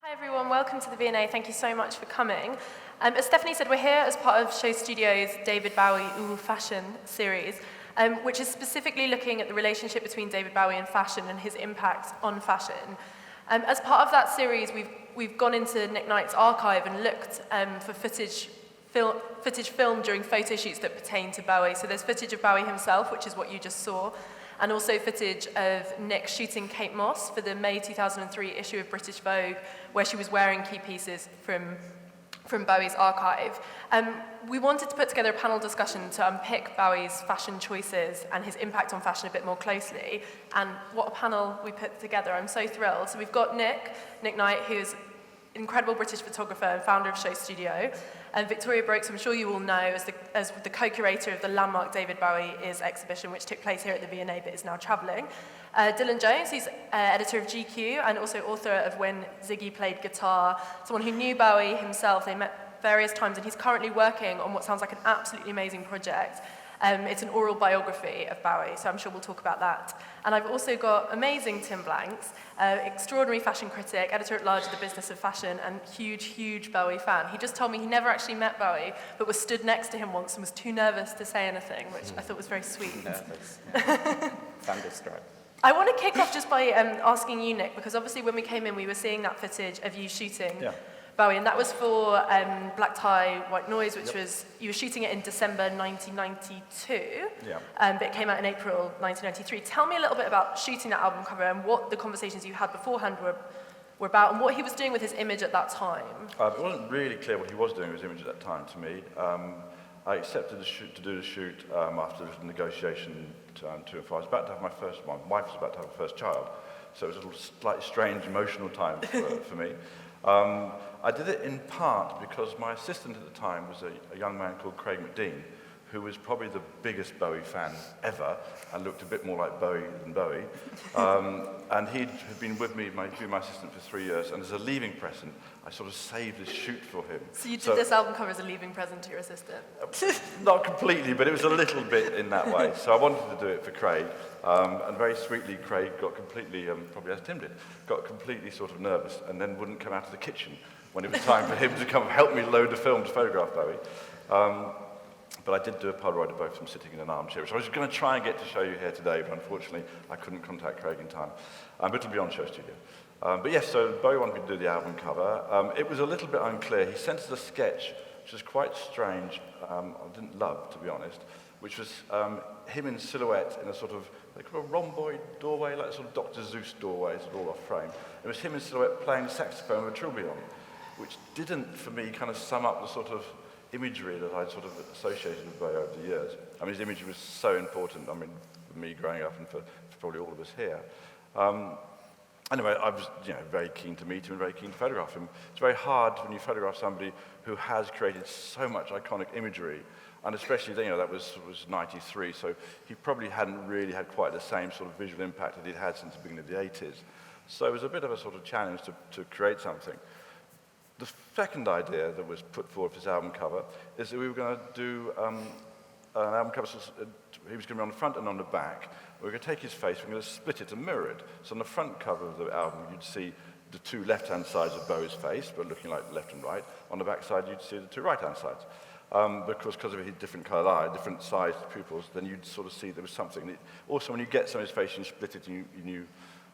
Hi everyone, welcome to the V&A. Thank you so much for coming. As Stephanie said, we're here as part of SHOWstudio's David Bowie Oooh fashion series, which is specifically looking at the relationship between David Bowie and fashion and his impact on fashion. As part of that series, we've gone into Nick Knight's archive and looked for footage filmed during photo shoots that pertain to Bowie. So there's footage of Bowie himself, which is what you just saw, and also footage of Nick shooting Kate Moss for the May 2003 issue of British Vogue, where she was wearing key pieces from Bowie's archive. We wanted to put together a panel discussion to unpick Bowie's fashion choices and his impact on fashion a bit more closely, and what a panel we put together. I'm so thrilled. So we've got Nick Knight, who's an incredible British photographer and founder of SHOWstudio, and Victoria Broackes, I'm sure you all know, as the co-curator of the landmark David Bowie Is exhibition, which took place here at the V&A but is now travelling. Dylan Jones, who's editor of GQ and also author of When Ziggy Played Guitar, someone who knew Bowie himself. They met various times, and he's currently working on what sounds like an absolutely amazing project. It's an oral biography of Bowie, so I'm sure we'll talk about that. And I've also got amazing Tim Blanks, extraordinary fashion critic, editor-at-large of The Business of Fashion, and huge Bowie fan. He just told me he never actually met Bowie, but was stood next to him once and was too nervous to say anything, which I thought was very sweet. Nervous. Thunderstruck. I want to kick off just by asking you, Nick, because obviously when we came in, we were seeing that footage of you shooting Bowie, and that was for Black Tie, White Noise, which was, you were shooting it in December 1992, but it came out in April 1993. Tell me a little bit about shooting that album cover and what the conversations you had beforehand were about, and what he was doing with his image at that time. It wasn't really clear what he was doing with his image at that time to me. I accepted to do the shoot after the negotiation to and fro. I was about to have my wife was about to have her first child, so it was a little slightly strange, emotional time for me. I did it in part because my assistant at the time was a young man called Craig McDean, who was probably the biggest Bowie fan ever and looked a bit more like Bowie than Bowie. And he had been with me, my assistant, for 3 years, and as a leaving present, I sort of saved this shoot for him. So you did this album cover as a leaving present to your assistant? Not completely, but it was a little bit in that way. So I wanted to do it for Craig, and very sweetly, Craig got completely, probably as Tim did, got completely sort of nervous and then wouldn't come out of the kitchen when it was time for him to come help me load the film to photograph Bowie. But I did do a Polaroid of both of them sitting in an armchair, which I was going to try and get to show you here today, but unfortunately I couldn't contact Craig in time. But it'll be on SHOWstudio. But yes, so Bowie wanted me to do the album cover. It was a little bit unclear. He sent us a sketch, which was quite strange, I didn't love, to be honest, which was him in silhouette in a sort of, they call it a rhomboid doorway, like sort of Dr. Seuss doorways, all off frame. It was him in silhouette playing the saxophone with a trilby on, which didn't, for me, kind of sum up the sort of imagery that I'd sort of associated with Bowie over the years. I mean, his imagery was so important, I mean, for me growing up and for probably all of us here. Anyway, I was very keen to meet him and very keen to photograph him. It's very hard when you photograph somebody who has created so much iconic imagery, and especially, that was 93, so he probably hadn't really had quite the same sort of visual impact that he'd had since the beginning of the 80s. So it was a bit of a sort of challenge to create something. The second idea that was put forward for this album cover is that we were going to do an album cover, he was going to be on the front and on the back. We were going to take his face, we're going to split it and mirror it. So on the front cover of the album, you'd see the two left-hand sides of Bowie's face, but looking like left and right. On the back side, you'd see the two right-hand sides. Because of his different coloured eye, different sized pupils, then you'd sort of see there was something. Also, when you get some of his face, you split it and you knew,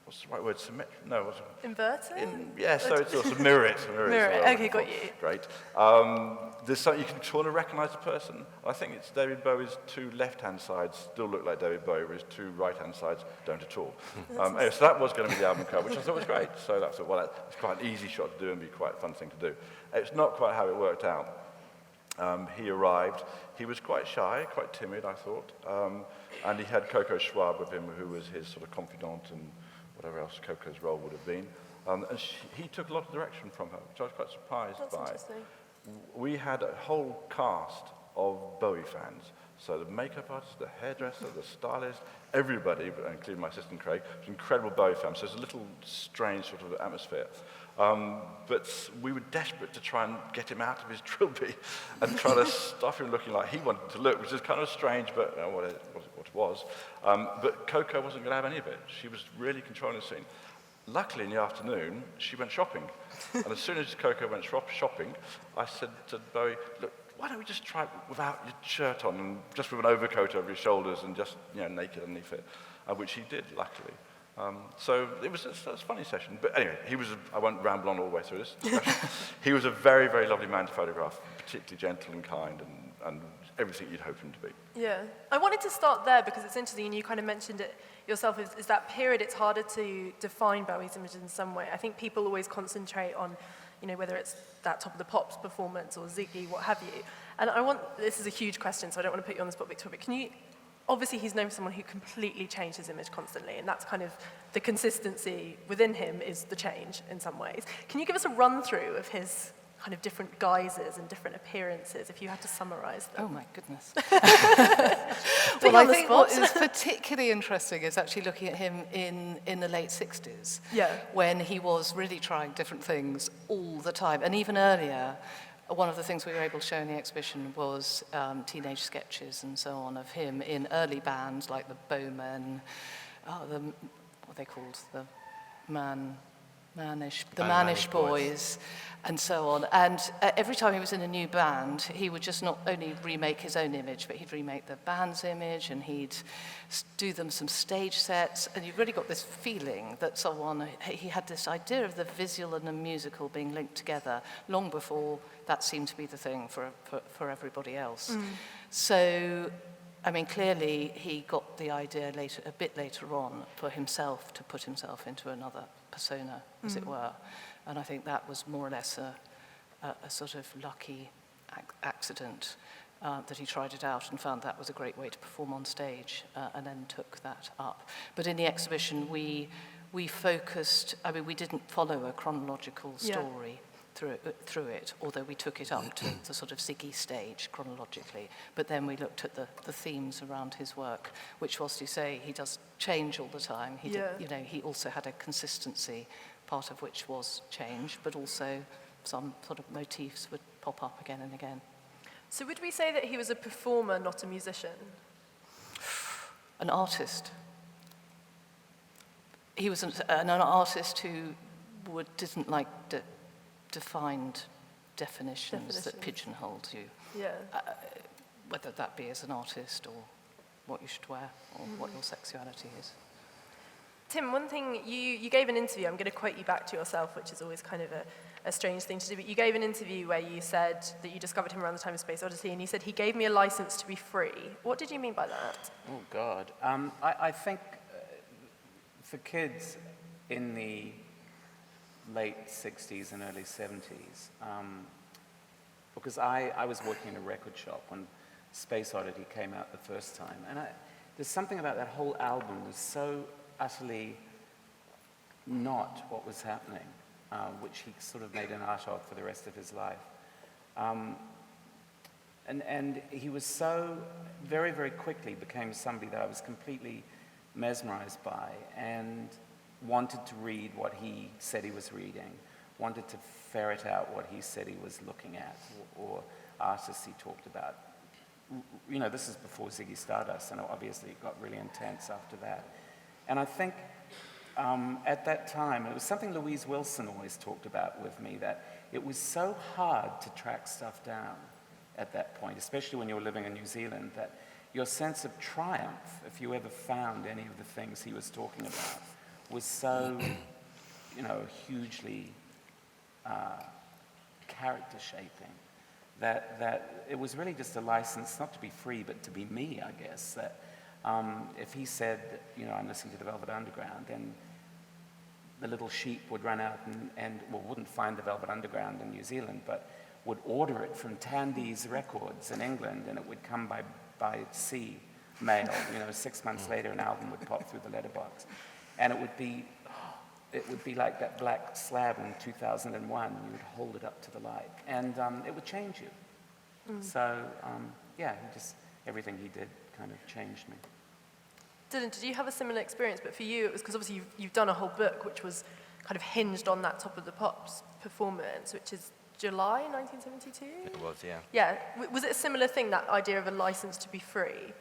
what's the right word? Symmetric? No, what's it? Inverted? So it's also mirror it. Mirror it, okay, got you. Great. There's something you can sort of recognise the person. I think it's David Bowie's two left-hand sides still look like David Bowie, whereas two right-hand sides don't at all. Anyway, so that was going to be the album cover, which I thought was great. So that's it's quite an easy shot to do and be quite a fun thing to do. It's not quite how it worked out. He arrived. He was quite shy, quite timid, I thought, and he had Coco Schwab with him, who was his sort of confidant and whatever else Coco's role would have been. And he took a lot of direction from her, which I was quite surprised by. That's interesting. We had a whole cast of Bowie fans. So the makeup artist, the hairdresser, the stylist, everybody, including my assistant Craig, was incredible Bowie fans. So it's a little strange sort of atmosphere. But we were desperate to try and get him out of his trilby and try to stop him looking like he wanted to look, which is kind of strange, but what it was. But Coco wasn't going to have any of it. She was really controlling the scene. luckily in the afternoon, she went shopping. And as soon as Coco went shopping, I said to Bowie, look, why don't we just try it without your shirt on and just with an overcoat over your shoulders and just, naked underneath it, which he did, luckily. So it was a funny session. But anyway, I won't ramble on all the way through this discussion. He was a very, very lovely man to photograph, particularly gentle and kind and everything you'd hope him to be. Yeah. I wanted to start there because it's interesting, and you kind of mentioned it yourself, is that period it's harder to define Bowie's image in some way. I think people always concentrate on, whether it's that Top of the Pops performance or Ziggy, what have you. And this is a huge question, so I don't want to put you on the spot, Victoria, but obviously he's known for someone who completely changed his image constantly, and that's kind of the consistency within him is the change in some ways. Can you give us a run-through of his kind of different guises and different appearances, if you had to summarize them? Oh my goodness. Well, I think what is particularly interesting is actually looking at him in the late 60s, when he was really trying different things all the time. And even earlier, one of the things we were able to show in the exhibition was teenage sketches and so on of him in early bands like the Bowmen, what they called the Mannish Boys, and so on. And every time he was in a new band, he would just not only remake his own image, but he'd remake the band's image, and he'd do them some stage sets. And you've really got this feeling that he had this idea of the visual and the musical being linked together long before that seemed to be the thing for everybody else. So, I mean, clearly he got the idea a bit later on for himself to put himself into another persona, as it were. And I think that was more or less a sort of lucky accident that he tried it out and found that was a great way to perform on stage, and then took that up. But in the exhibition, we focused, we didn't follow a chronological story through it, although we took it up to the sort of Ziggy stage chronologically. But then we looked at the themes around his work, which was to say he does change all the time. He also had a consistency, part of which was change, but also some sort of motifs would pop up again and again. So would we say that he was a performer, not a musician? An artist. He was an artist who didn't like defined definitions that pigeonholed you. Whether that be as an artist or what you should wear or what your sexuality is. Tim, one thing, you gave an interview, I'm going to quote you back to yourself, which is always kind of a strange thing to do, but you gave an interview where you said that you discovered him around the time of Space Odyssey, and you said, he gave me a license to be free. What did you mean by that? Oh, God. I think for kids in the late 60s and early 70s, because I was working in a record shop when Space Oddity came out the first time, and there's something about that whole album that was so utterly not what was happening, which he sort of made an art of for the rest of his life. And he was so, very, very quickly became somebody that I was completely mesmerized by and wanted to read what he said he was reading, wanted to ferret out what he said he was looking at, or artists he talked about. This is before Ziggy Stardust, and obviously it got really intense after that. And I think at that time, it was something Louise Wilson always talked about with me, that it was so hard to track stuff down at that point, especially when you were living in New Zealand, that your sense of triumph, if you ever found any of the things he was talking about, was so, hugely character-shaping, that it was really just a license not to be free, but to be me, I guess. That if he said, I'm listening to the Velvet Underground, then the little sheep would run out and wouldn't find the Velvet Underground in New Zealand, but would order it from Tandy's Records in England, and it would come by sea mail. 6 months later, an album would pop through the letterbox. And it would be like that black slab in 2001. You would hold it up to the light, and it would change you. So, everything he did kind of changed me. Dylan, did you have a similar experience? But for you, it was because obviously you've done a whole book which was kind of hinged on that Top of the Pops performance, which is July 1972? It was, yeah. Yeah. Was it a similar thing, that idea of a license to be free?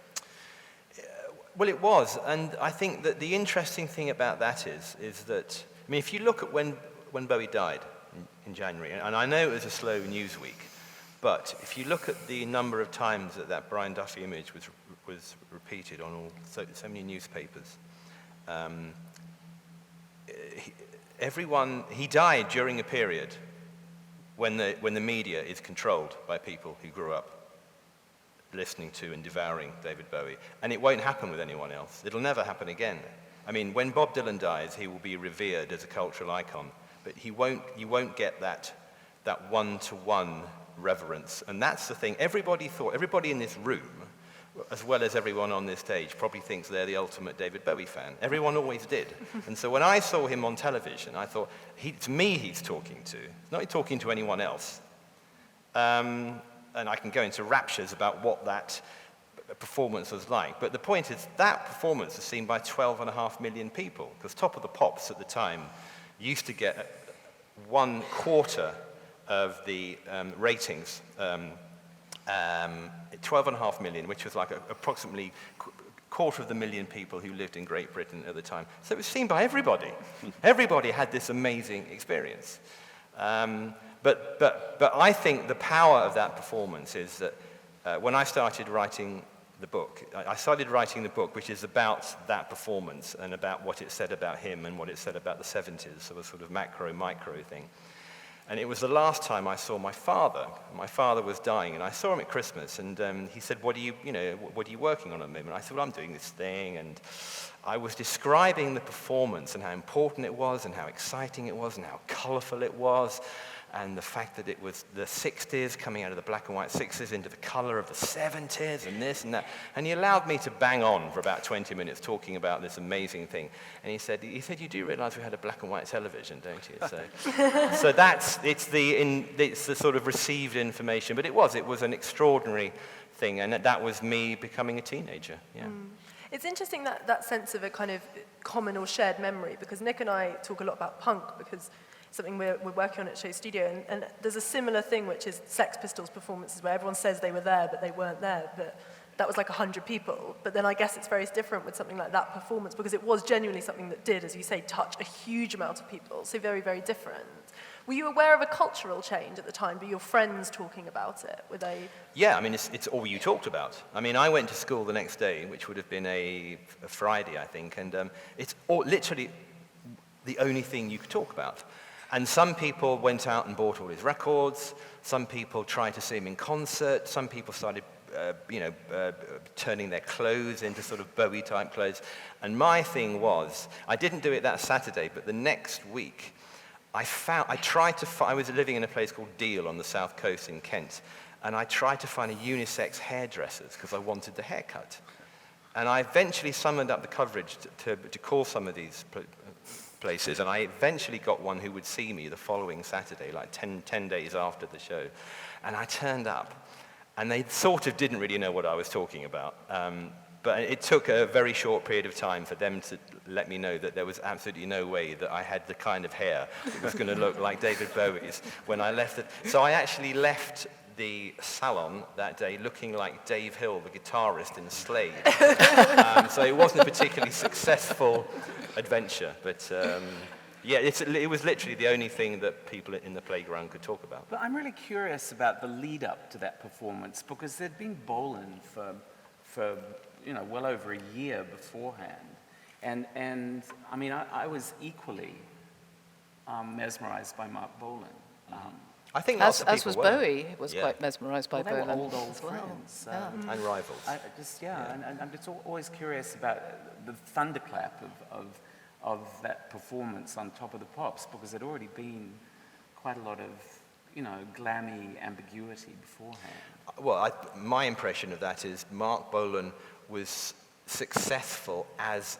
Well, it was, and I think that the interesting thing about that is that I mean, if you look at when Bowie died in January, and I know it was a slow news week, but if you look at the number of times that Brian Duffy image was repeated on so many newspapers, he died during a period when the media is controlled by people who grew up listening to and devouring David Bowie. And it won't happen with anyone else. It'll never happen again. I mean, when Bob Dylan dies, he will be revered as a cultural icon, but you won't get that one-to-one reverence. And that's the thing. Everybody in this room, as well as everyone on this stage, probably thinks they're the ultimate David Bowie fan. Everyone always did. And so when I saw him on television, I thought, it's me he's talking to. He's not talking to anyone else. And I can go into raptures about what that performance was like. But the point is, that performance was seen by 12.5 million people, because Top of the Pops at the time used to get 1/4 of the ratings, 12.5 million, which was like approximately 250,000 people who lived in Great Britain at the time. So it was seen by everybody. Everybody had this amazing experience. But I think the power of that performance is that when I started writing the book, which is about that performance and about what it said about him and what it said about the 70s, so a sort of macro-micro thing. And it was the last time I saw my father. My father was dying, and I saw him at Christmas, and he said, what are you working on at the moment? I said, well, I'm doing this thing, and I was describing the performance and how important it was, and how exciting it was, and how colorful it was, and the fact that it was the 60s, coming out of the black and white 60s into the color of the 70s, and this and that. And he allowed me to bang on for about 20 minutes talking about this amazing thing. And he said, you do realize we had a black and white television, don't you? So, so it's the sort of received information. But it was an extraordinary thing, and that was me becoming a teenager, yeah. It's interesting that sense of a kind of common or shared memory, because Nick and I talk a lot about punk, because something we're working on at SHOWstudio, and there's a similar thing, which is Sex Pistols performances, where everyone says they were there, but they weren't there, but that was like 100 people. But then I guess it's very different with something like that performance, because it was genuinely something that did, as you say, touch a huge amount of people, so very, very different. Were you aware of a cultural change at the time? Were your friends talking about it? Were they? Yeah, I mean, it's all you talked about. I mean, I went to school the next day, which would have been a Friday, I think, and it's literally the only thing you could talk about. And some people went out and bought all his records. Some people tried to see him in concert. Some people started, turning their clothes into sort of Bowie-type clothes. And my thing was, I didn't do it that Saturday, but the next week, I was living in a place called Deal on the south coast in Kent, and I tried to find a unisex hairdressers because I wanted the haircut. And I eventually summoned up the coverage to call some of these places, and I eventually got one who would see me the following Saturday, like 10 days after the show. And I turned up, and they sort of didn't really know what I was talking about. But it took a very short period of time for them to let me know that there was absolutely no way that I had the kind of hair that was going to look like David Bowie's when I left it. So I actually left the salon that day looking like Dave Hill, the guitarist in Slade. So it wasn't a particularly successful adventure, but yeah, it was literally the only thing that people in the playground could talk about. But I'm really curious about the lead up to that performance, because there'd been Bolan for well over a year beforehand. And I mean, I was equally mesmerized by Mark Bolan. I think lots of people as was were. Bowie, was quite mesmerized by they Bolan. were old as well. friends. And rivals. And I'm just always curious about the thunderclap of that performance on Top of the Pops, because there'd already been quite a lot of, glammy ambiguity beforehand. Well, my impression of that is Mark Bolan was successful as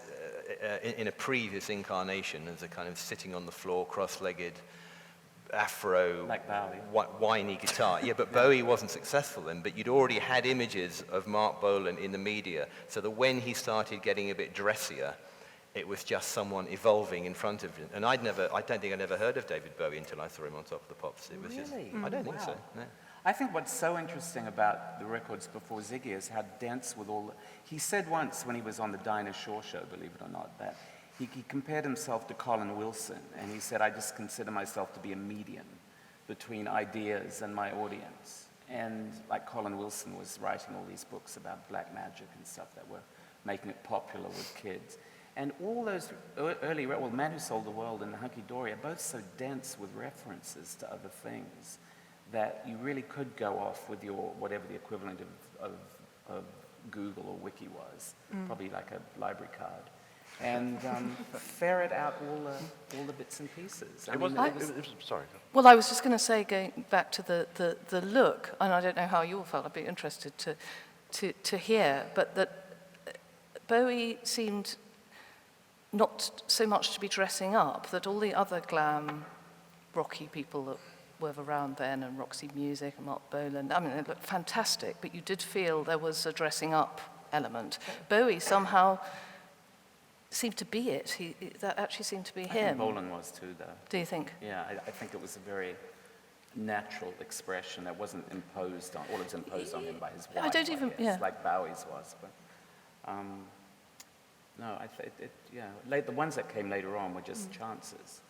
in a previous incarnation as a kind of sitting on the floor, cross-legged, afro, like Bowie, whiny guitar. Yeah, but Bowie wasn't successful then, but you'd already had images of Mark Bolan in the media, so that when he started getting a bit dressier, it was just someone evolving in front of him. And I don't think I'd ever heard of David Bowie until I saw him on Top of the Pops. It was really? I don't think so, no. I think what's so interesting about the records before Ziggy is how dense with all... He said once when he was on the Dinah Shore show, believe it or not, that he compared himself to Colin Wilson, and he said, I just consider myself to be a medium between ideas and my audience. And like Colin Wilson was writing all these books about black magic and stuff that were making it popular with kids. And all those early, well, Man Who Sold the World and Hunky Dory are both so dense with references to other things that you really could go off with your, whatever the equivalent of Google or Wiki was, probably like a library card, and ferret out all the bits and pieces. Sorry. Well, I was just going to say, going back to the look, and I don't know how you all felt, I'd be interested to hear, but that Bowie seemed not so much to be dressing up, that all the other glam, rocky people that were around then, and Roxy Music and Mark Bolan, I mean, it looked fantastic, but you did feel there was a dressing up element. Bowie somehow seemed to be it. That actually seemed to be him. I think Bolan was too, though. Do you think? Yeah, I think it was a very natural expression that wasn't imposed on, or it was imposed on him by his wife, I don't even, guess, yeah. like Bowie's was. But no, the ones that came later on were just chances.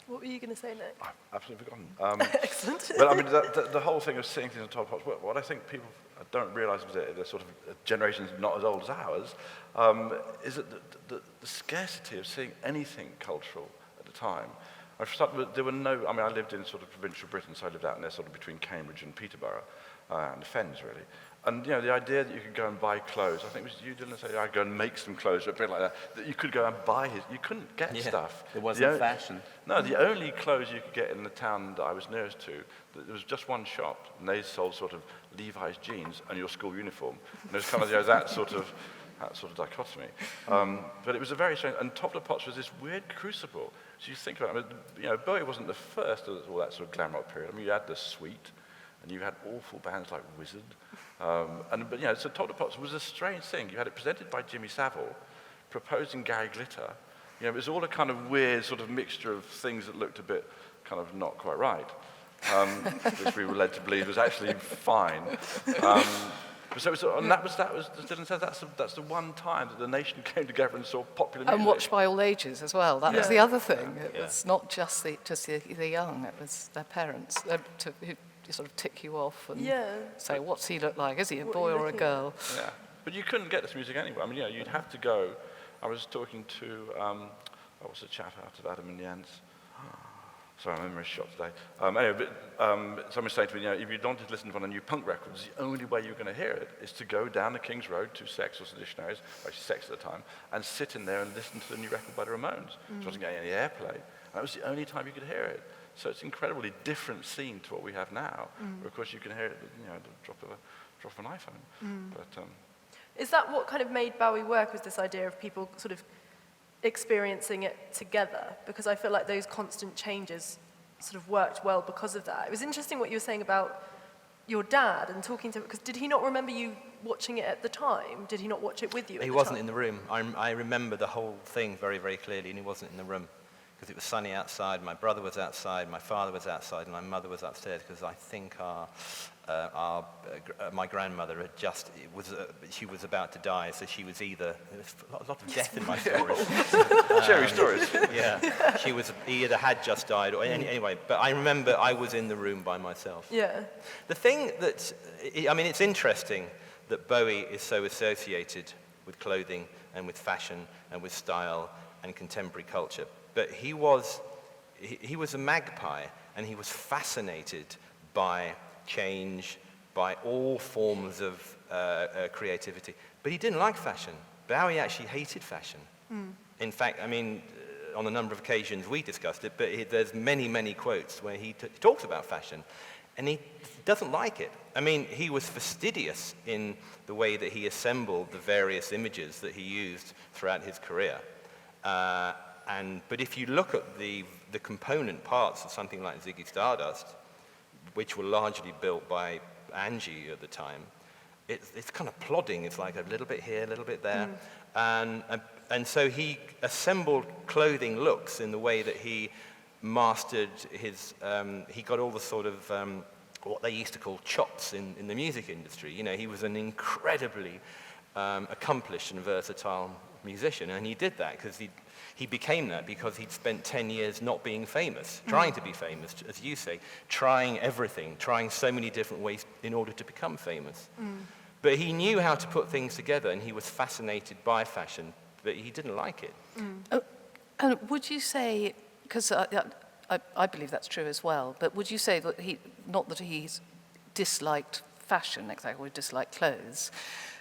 What were you going to say, Nick? I've absolutely forgotten. Excellent. But I mean, the whole thing of seeing things on top of pots, what I think people don't realise, because they're sort of generations not as old as ours, is that the scarcity of seeing anything cultural at the time. There were no, I mean, I lived in sort of provincial Britain, so I lived out in there sort of between Cambridge and Peterborough, and the Fens, really. And, you know, the idea that you could go and buy clothes, I think it was you, didn't say, I'd go and make some clothes, or a bit like that you could go and buy you couldn't get stuff. It wasn't fashion. No, the only clothes you could get in the town that I was nearest to, there was just one shop, and they sold sort of Levi's jeans and your school uniform. And it was kind of, you know, that sort of dichotomy. But it was a very strange, and Top of the Pops was this weird crucible. So you think about it, I mean, you know, Bowie wasn't the first of all that sort of glam rock period. I mean, you had The Sweet, and you had awful bands like Wizard. But you know, so Top of the Pops was a strange thing. You had it presented by Jimmy Savile, proposing Gary Glitter. You know, it was all a kind of weird sort of mixture of things that looked a bit kind of not quite right, which we were led to believe was actually fine. And that was as Dylan says, that's the one time that the nation came together and saw popular music. And watched by all ages as well. That was the other thing. It was not just the young, it was their parents who sort of tick you off and say, what's he look like? Is he a boy or a girl? Yeah, but you couldn't get this music anywhere. I mean, you know, you'd have to go. I was talking to, what's the chap out of Adam and Jens? Sorry, my memory's shot today. Anyway, someone was saying to me, you know, if you wanted to listen to one of the new punk records, the only way you're going to hear it is to go down the King's Road to Sex or Seditionaries, actually Sex at the time, and sit in there and listen to the new record by the Ramones. It wasn't getting any airplay. And that was the only time you could hear it. So it's an incredibly different scene to what we have now, where of course you can hear it, you know, at the drop of an iPhone. But is that what kind of made Bowie work, was this idea of people sort of experiencing it together? Because I feel like those constant changes sort of worked well because of that. It was interesting what you were saying about your dad and talking to him, because did he not remember you watching it at the time? Did he not watch it with you at the time? He wasn't in the room. I remember the whole thing very, very clearly, and he wasn't in the room because it was sunny outside. My brother was outside, my father was outside, and my mother was upstairs, because I think my grandmother had she was about to die, so she was either, there's a lot of death in my stories. Cherry stories. Yeah, he either had just died, or anyway, but I remember I was in the room by myself. Yeah. The thing that, I mean, it's interesting that Bowie is so associated with clothing and with fashion and with style and contemporary culture, but he was a magpie, and he was fascinated by change, by all forms of creativity. But he didn't like fashion. Bowie actually hated fashion. In fact, I mean, on a number of occasions we discussed it, but there's many, many quotes where he talks about fashion, and he doesn't like it. I mean, he was fastidious in the way that he assembled the various images that he used throughout his career. But if you look at the component parts of something like Ziggy Stardust, which were largely built by Angie at the time, it's kind of plodding. It's like a little bit here, a little bit there. And so he assembled clothing looks in the way that he mastered he got all the sort of what they used to call chops in the music industry. You know, he was an incredibly accomplished and versatile musician, and he did that because he became that because he'd spent 10 years not being famous, trying to be famous, as you say, trying everything, trying so many different ways in order to become famous. But he knew how to put things together, and he was fascinated by fashion, but he didn't like it. And would you say, because I believe that's true as well, but would you say that not that he's disliked fashion exactly, or disliked clothes,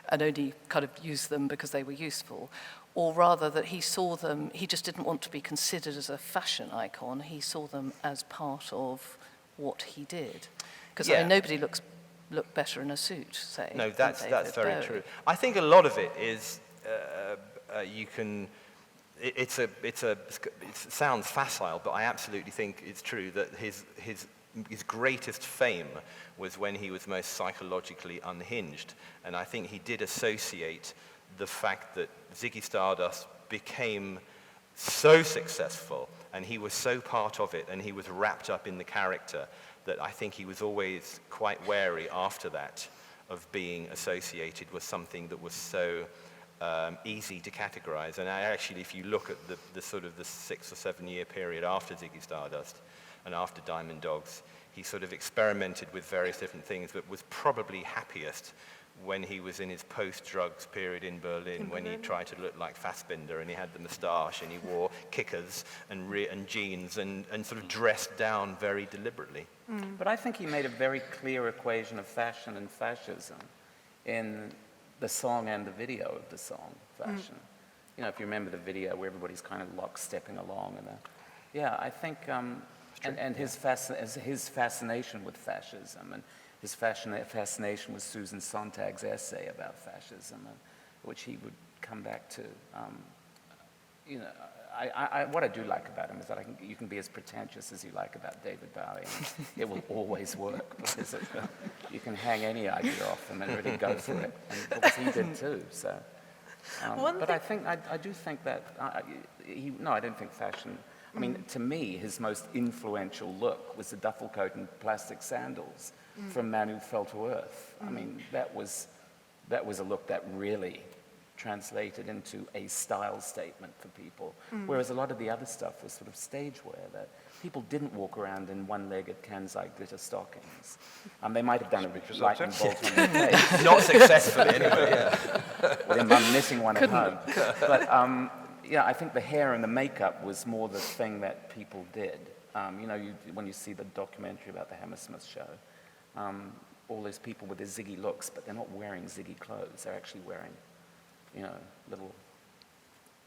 and only kind of used them because they were useful, or rather that he saw them, he just didn't want to be considered as a fashion icon, he saw them as part of what he did? Because I mean, nobody looked better in a suit, say. No, that's very Bowie. true. I think a lot of it is it sounds facile, but I absolutely think it's true that his greatest fame was when he was most psychologically unhinged, and I think he did associate the fact that Ziggy Stardust became so successful, and he was so part of it, and he was wrapped up in the character, that I think he was always quite wary after that of being associated with something that was so easy to categorize. And actually, if you look at the sort of the 6 or 7 year period after Ziggy Stardust and after Diamond Dogs, he sort of experimented with various different things, but was probably happiest when he was in his post-drugs period in Berlin, when he tried to look like Fassbinder, and he had the moustache, and he wore kickers and jeans, and sort of dressed down very deliberately. But I think he made a very clear equation of fashion and fascism in the song and the video of the song, Fashion. You know, if you remember the video where everybody's kind of lock-stepping along. I think, and his fascination with fascism, and his fascination with Susan Sontag's essay about fascism, which he would come back to. You know, what I do like about him is that you can be as pretentious as you like about David Bowie, and it will always work, because you can hang any idea off him and really go for it, and because he did too. So, but I do think that I don't think fashion. I mean, to me, his most influential look was the duffel coat and plastic sandals from Man Who Fell to Earth. I mean, that was a look that really translated into a style statement for people, whereas a lot of the other stuff was sort of stage wear, that people didn't walk around in one-legged Kansai glitter stockings. They might have done it with lightning bolt on their face. Not successfully, anyway, Well, their mum missing one at home. But I think the hair and the makeup was more the thing that people did. When you see the documentary about the Hammersmith show, all those people with their Ziggy looks, but they're not wearing Ziggy clothes. They're actually wearing, little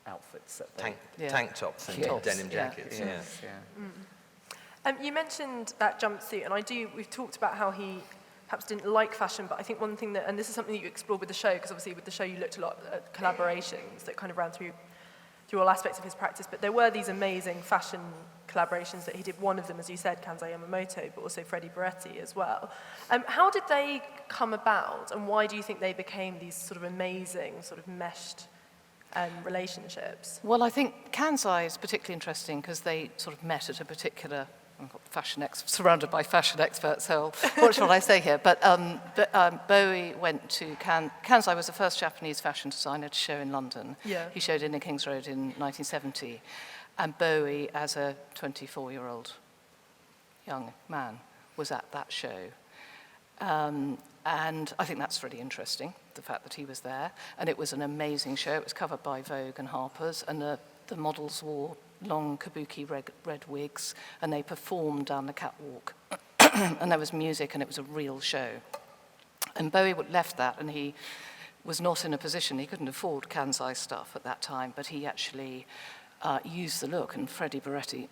outfits. That tank tops and denim jackets. You mentioned that jumpsuit, and we've talked about how he perhaps didn't like fashion, but I think one thing and this is something that you explored with the show, because obviously with the show you looked a lot at collaborations that kind of ran through all aspects of his practice, but there were these amazing fashion collaborations that he did. One of them, as you said, Kansai Yamamoto, but also Freddie Beretti as well. How did they come about, and why do you think they became these sort of amazing, sort of meshed relationships? Well, I think Kansai is particularly interesting because they sort of met at a particular surrounded by fashion experts, so what shall I say here? But Bowie went to Kansai was the first Japanese fashion designer to show in London. Yeah. He showed in the King's Road in 1970, and Bowie, as a 24-year-old young man, was at that show. And I think that's really interesting, the fact that he was there. And it was an amazing show. It was covered by Vogue and Harper's, and the models wore long kabuki red wigs, and they performed down the catwalk. And there was music, and it was a real show. And Bowie left that, and he was not in a position, he couldn't afford Kansai stuff at that time, but he actually used the look, and Freddie Beretti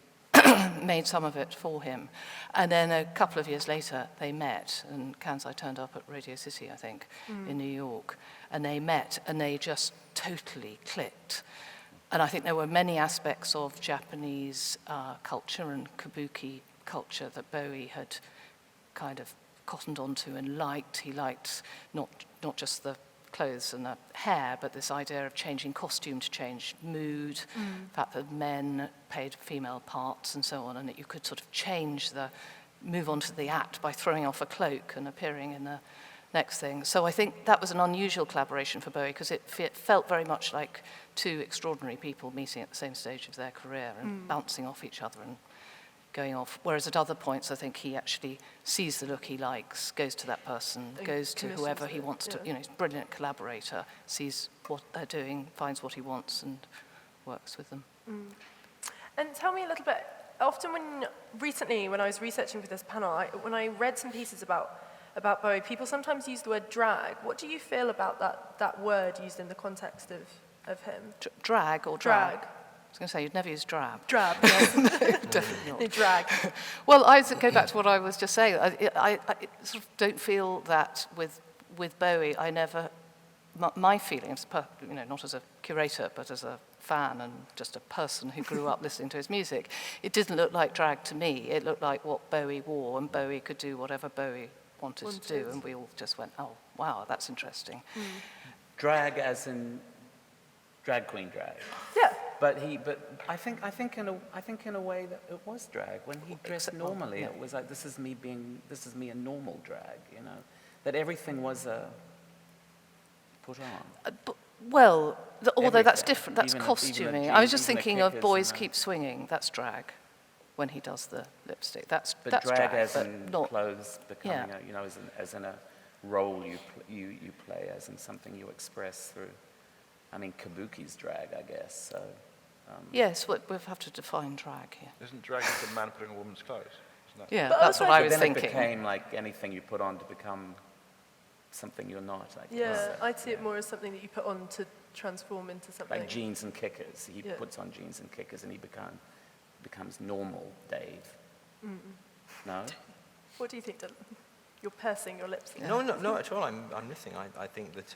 made some of it for him. And then a couple of years later, they met, and Kansai turned up at Radio City, I think, in New York. And they met, and they just totally clicked. And I think there were many aspects of Japanese culture and kabuki culture that Bowie had kind of cottoned onto and liked. He liked not just the clothes and the hair, but this idea of changing costume to change mood, the fact that men played female parts and so on, and that you could sort of move on to the act by throwing off a cloak and appearing in next thing. So I think that was an unusual collaboration for Bowie because it felt very much like two extraordinary people meeting at the same stage of their career and bouncing off each other and going off. Whereas at other points, I think he actually sees the look he likes, goes to that person, goes to whoever he wants to, he's a brilliant collaborator, sees what they're doing, finds what he wants and works with them. And tell me a little bit, often recently when I was researching for this panel, when I read some pieces about Bowie, people sometimes use the word drag. What do you feel about that word used in the context of him? Drag or drag? I was going to say, you'd never use drab. Drab, yes. No, definitely not. Drag. Well, I go back to what I was just saying. I sort of don't feel that with Bowie, my feelings, not as a curator, but as a fan and just a person who grew up listening to his music, it didn't look like drag to me. It looked like what Bowie wore, and Bowie could do whatever Bowie wanted to do, and we all just went, oh, wow, that's interesting. Drag as in drag queen drag. Yeah. But I think in a way that it was drag. When he dressed normally, it was like, this is me a normal drag, that everything was put on. Although Everything, that's different, that's even costuming. a I was just even a thinking of kickers Boys and Keep Swinging, that's drag, when he does the lipstick. That's But drag as but in not, clothes becoming, as in a role you play, as in something you express through. I mean, kabuki's drag, I guess. So. Yes, we'll have to define drag here. Isn't drag just a man putting on a woman's clothes? Isn't that? Yeah, But that's what I was then thinking. It became like anything you put on to become something you're not, I guess. Yeah, I'd see it more as something that you put on to transform into something. Like jeans and kickers. He puts on jeans and kickers and he becomes normal Dave. No? What do you think, Dylan? You're pursing your lips. No, not at all. I'm listening. I think that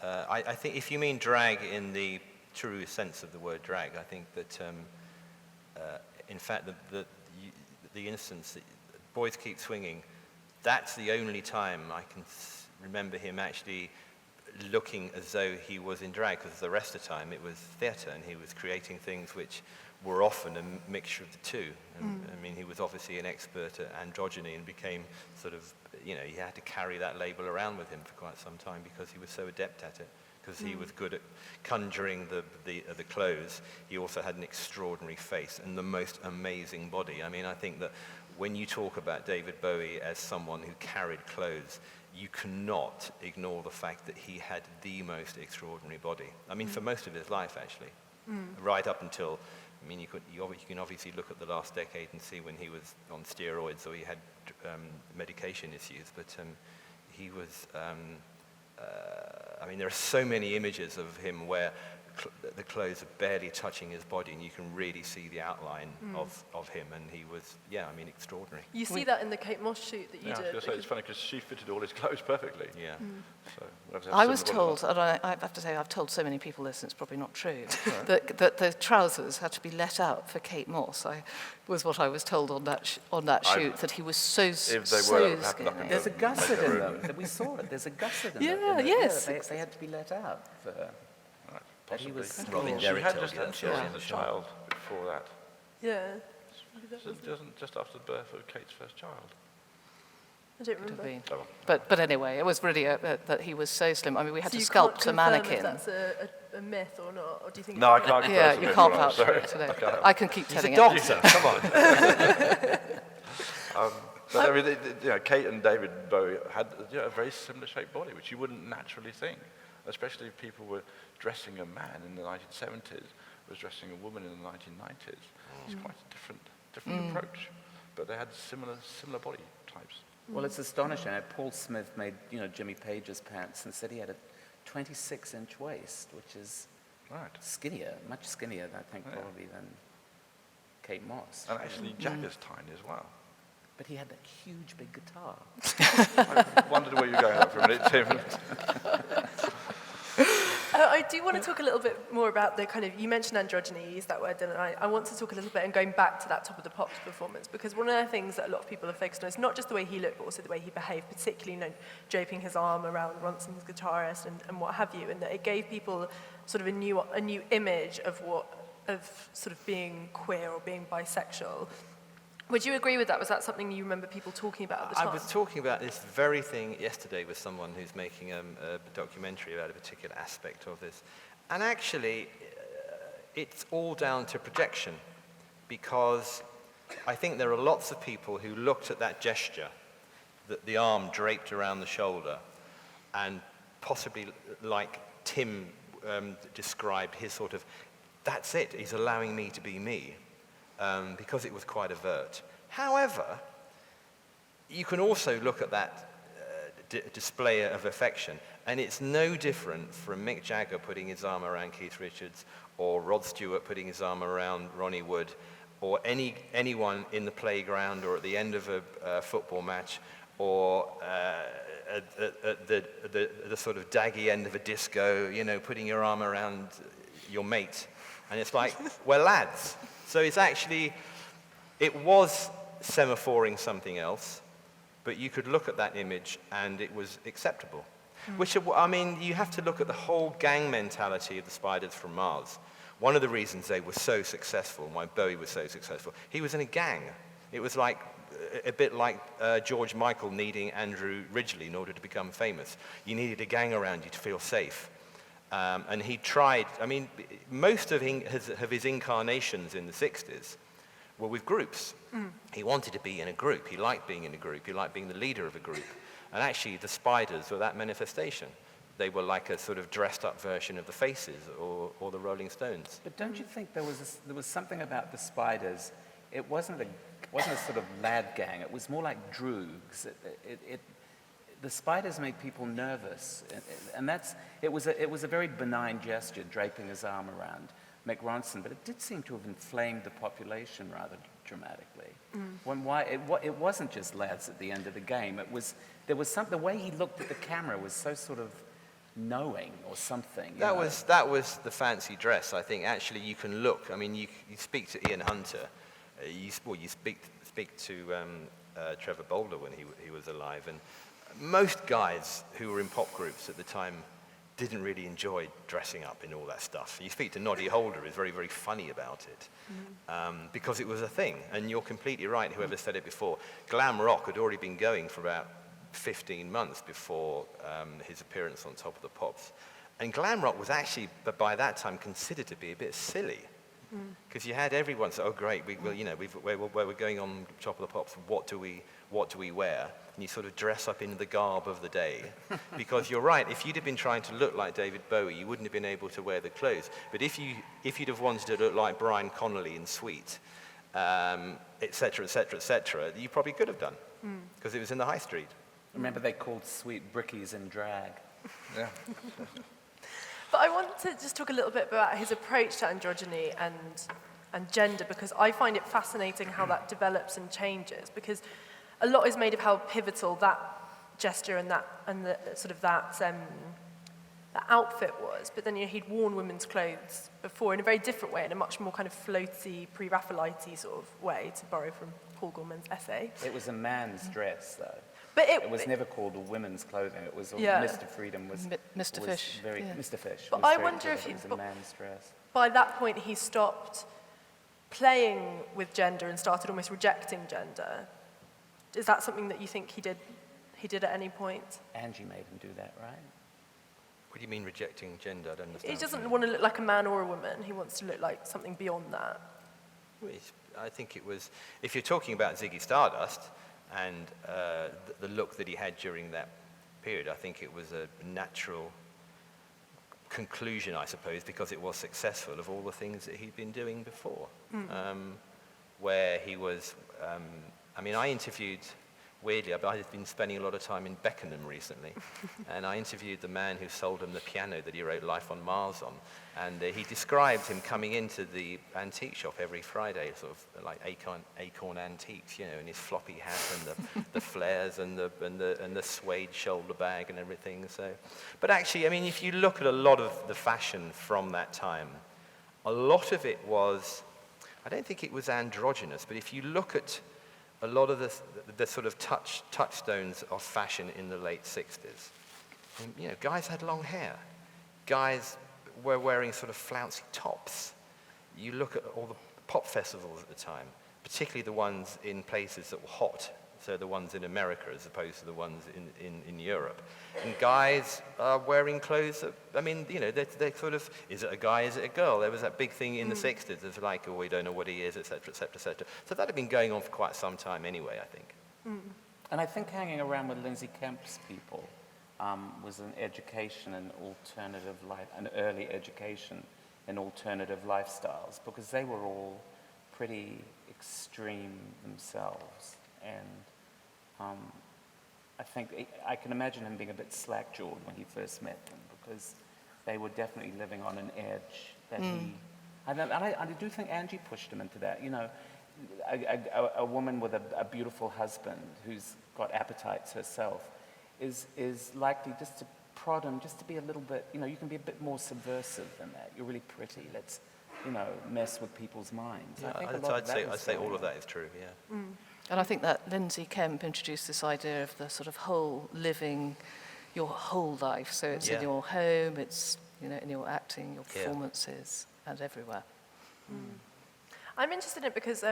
I think if you mean drag in the true sense of the word drag, I think that in fact the instance that Boys Keep Swinging, that's the only time I can remember him actually looking as though he was in drag, because the rest of the time it was theatre and he was creating things which were often a mixture of the two. And, I mean, he was obviously an expert at androgyny and became sort of, he had to carry that label around with him for quite some time because he was so adept at it. Because he was good at conjuring the clothes. He also had an extraordinary face and the most amazing body. I mean, I think that when you talk about David Bowie as someone who carried clothes, you cannot ignore the fact that he had the most extraordinary body. I mean, for most of his life, actually. Right up until, I mean, you can obviously look at the last decade and see when he was on steroids or he had medication issues, but he was... I mean, there are so many images of him where the clothes are barely touching his body and you can really see the outline of him, and he was, extraordinary. You see that in the Kate Moss shoot that you I was did. going to say, it's funny because she fitted all his clothes perfectly. Yeah. So I was told, and I have to say I've told so many people this and it's probably not true, that the trousers had to be let out for Kate Moss. Was what I was told on that shoot, that he was so If they so were, skinny. There's a gusset in them. We saw it. There's a gusset in them. Yeah, yes. They had to be let out for her. Right, But he possibly. was Robin She Derrick had told just you had that, children yeah. as a child before that. Yeah. So it doesn't just after the birth of Kate's first child. I don't Could have remember. been. Oh, But anyway, it was really that he was so slim. I mean, we had So to you sculpt can't a confirm mannequin. if that's a myth or not, or do you think? No, I it's can't. Yeah, confirm you it's can't a myth, vouch for sorry. it today. Okay. I can keep He's a telling doctor, it. come on. But I mean, Kate and David Bowie had a very similar shaped body, which you wouldn't naturally think, especially if people were dressing a man in the 1970s, was dressing a woman in the 1990s. It's quite a different approach, but they had similar body types. Well, it's astonishing. Paul Smith made, Jimmy Page's pants and said he had a 26-inch waist, which is skinnier, much skinnier, I think, probably than Kate Moss. And actually, Jagger's tiny as well. But he had that huge, big guitar. I wondered where you were going with that for a minute, Tim. I do want to talk a little bit more about the kind of, you mentioned androgyny, you used that word, and I want to talk a little bit and going back to that Top of the Pops performance, because one of the things that a lot of people are focused on is not just the way he looked, but also the way he behaved, particularly, draping his arm around Ronson's guitarist and what have you, and that it gave people sort of a new image of sort of being queer or being bisexual. Would you agree with that? Was that something you remember people talking about at the time? I was talking about this very thing yesterday with someone who's making a documentary about a particular aspect of this. And actually, it's all down to projection, because I think there are lots of people who looked at that gesture, the arm draped around the shoulder, and possibly like Tim described his sort of, that's it, he's allowing me to be me, because it was quite overt. However, you can also look at that display of affection, and it's no different from Mick Jagger putting his arm around Keith Richards, or Rod Stewart putting his arm around Ronnie Wood, or anyone in the playground or at the end of a football match, or at the sort of daggy end of a disco, you know, putting your arm around your mate. And it's like, we're lads. So it's actually, it was semaphoring something else, but you could look at that image and it was acceptable. Which, I mean, you have to look at the whole gang mentality of the Spiders from Mars. One of the reasons they were so successful, why Bowie was so successful, he was in a gang. It was like, a bit like George Michael needing Andrew Ridgeley in order to become famous. You needed a gang around you to feel safe. And he tried, I mean, most of his incarnations in the 60s were with groups. He wanted to be in a group. He liked being in a group. He liked being the leader of a group. And actually, the Spiders were that manifestation. They were like a sort of dressed-up version of the Faces or the Rolling Stones. But don't you think there was something about the Spiders? It wasn't a sort of lad gang. It was more like droogs. The Spiders made people nervous, and it was a very benign gesture, draping his arm around Mick Ronson, but it did seem to have inflamed the population rather dramatically. It wasn't just lads at the end of the game. There was something. The way he looked at the camera was so sort of knowing or something. That was the fancy dress. I think actually you can look. I mean, you speak to Ian Hunter, you speak to Trevor Boulder when he was alive, and most guys who were in pop groups at the time didn't really enjoy dressing up in all that stuff. You speak to Noddy Holder, who's very, very funny about it, because it was a thing. And you're completely right, whoever said it before. Glam rock had already been going for about 15 months before his appearance on Top of the Pops. And glam rock was actually, by that time, considered to be a bit silly. Because you had everyone say, oh great, we're going on Top of the Pops, what do we wear? And you sort of dress up in the garb of the day. Because you're right, if you'd have been trying to look like David Bowie, you wouldn't have been able to wear the clothes. But if you'd have wanted to look like Brian Connolly in Sweet, et cetera, you probably could have done. Because it was in the high street. Remember they called Sweet brickies in drag. Yeah. But I want to just talk a little bit about his approach to androgyny and gender, because I find it fascinating how that develops and changes, because a lot is made of how pivotal that gesture and that outfit was. But then he'd worn women's clothes before in a very different way, in a much more kind of floaty, pre-Raphaelite sort of way, to borrow from Paul Gorman's essay. It was a man's dress, though. But it was never called a women's clothing. It was Mr. Freedom was Mr. Fish. Very, yeah. Mr. Fish. But I wonder if it was a man's dress. By that point he stopped playing with gender and started almost rejecting gender. Is that something that you think he did at any point? Angie made him do that, right? What do you mean rejecting gender? I don't understand. He doesn't want to look like a man or a woman. He wants to look like something beyond that. Well, I think it was, if you're talking about Ziggy Stardust and the look that he had during that period, I think it was a natural conclusion, I suppose, because it was successful, of all the things that he'd been doing before. Where he was, I interviewed, weirdly, I've been spending a lot of time in Beckenham recently, and I interviewed the man who sold him the piano that he wrote Life on Mars on, and he described him coming into the antique shop every Friday, sort of like Acorn Antiques, you know, in his floppy hat and the flares and the suede shoulder bag and everything. So, but actually, if you look at a lot of the fashion from that time, a lot of it was, I don't think it was androgynous, but if you look at a lot of the sort of touchstones of fashion in the late 60s. And, guys had long hair. Guys were wearing sort of flouncy tops. You look at all the pop festivals at the time, particularly the ones in places that were hot, so the ones in America as opposed to the ones in Europe. And guys are wearing clothes that, I mean, you know, they're sort of, is it a guy, is it a girl? There was that big thing in the 60s of like, oh, we don't know what he is, et cetera, et cetera, et cetera. So that had been going on for quite some time anyway, I think. And I think hanging around with Lindsay Kemp's people was an education in alternative life, an early education in alternative lifestyles, because they were all pretty extreme themselves. And I think I can imagine him being a bit slack-jawed when he first met them, because they were definitely living on an edge that I do think Angie pushed him into that. You know, a woman with a beautiful husband who's got appetites herself is likely just to prod him, just to be a little bit, you know, you can be a bit more subversive than that. You're really pretty. Let's, you know, mess with people's minds. Yeah, I think I'd say all of that is true, yeah. And I think that Lindsay Kemp introduced this idea of the sort of whole living your whole life. So it's in your home, it's, you know, in your acting, your performances, and everywhere. I'm interested in it because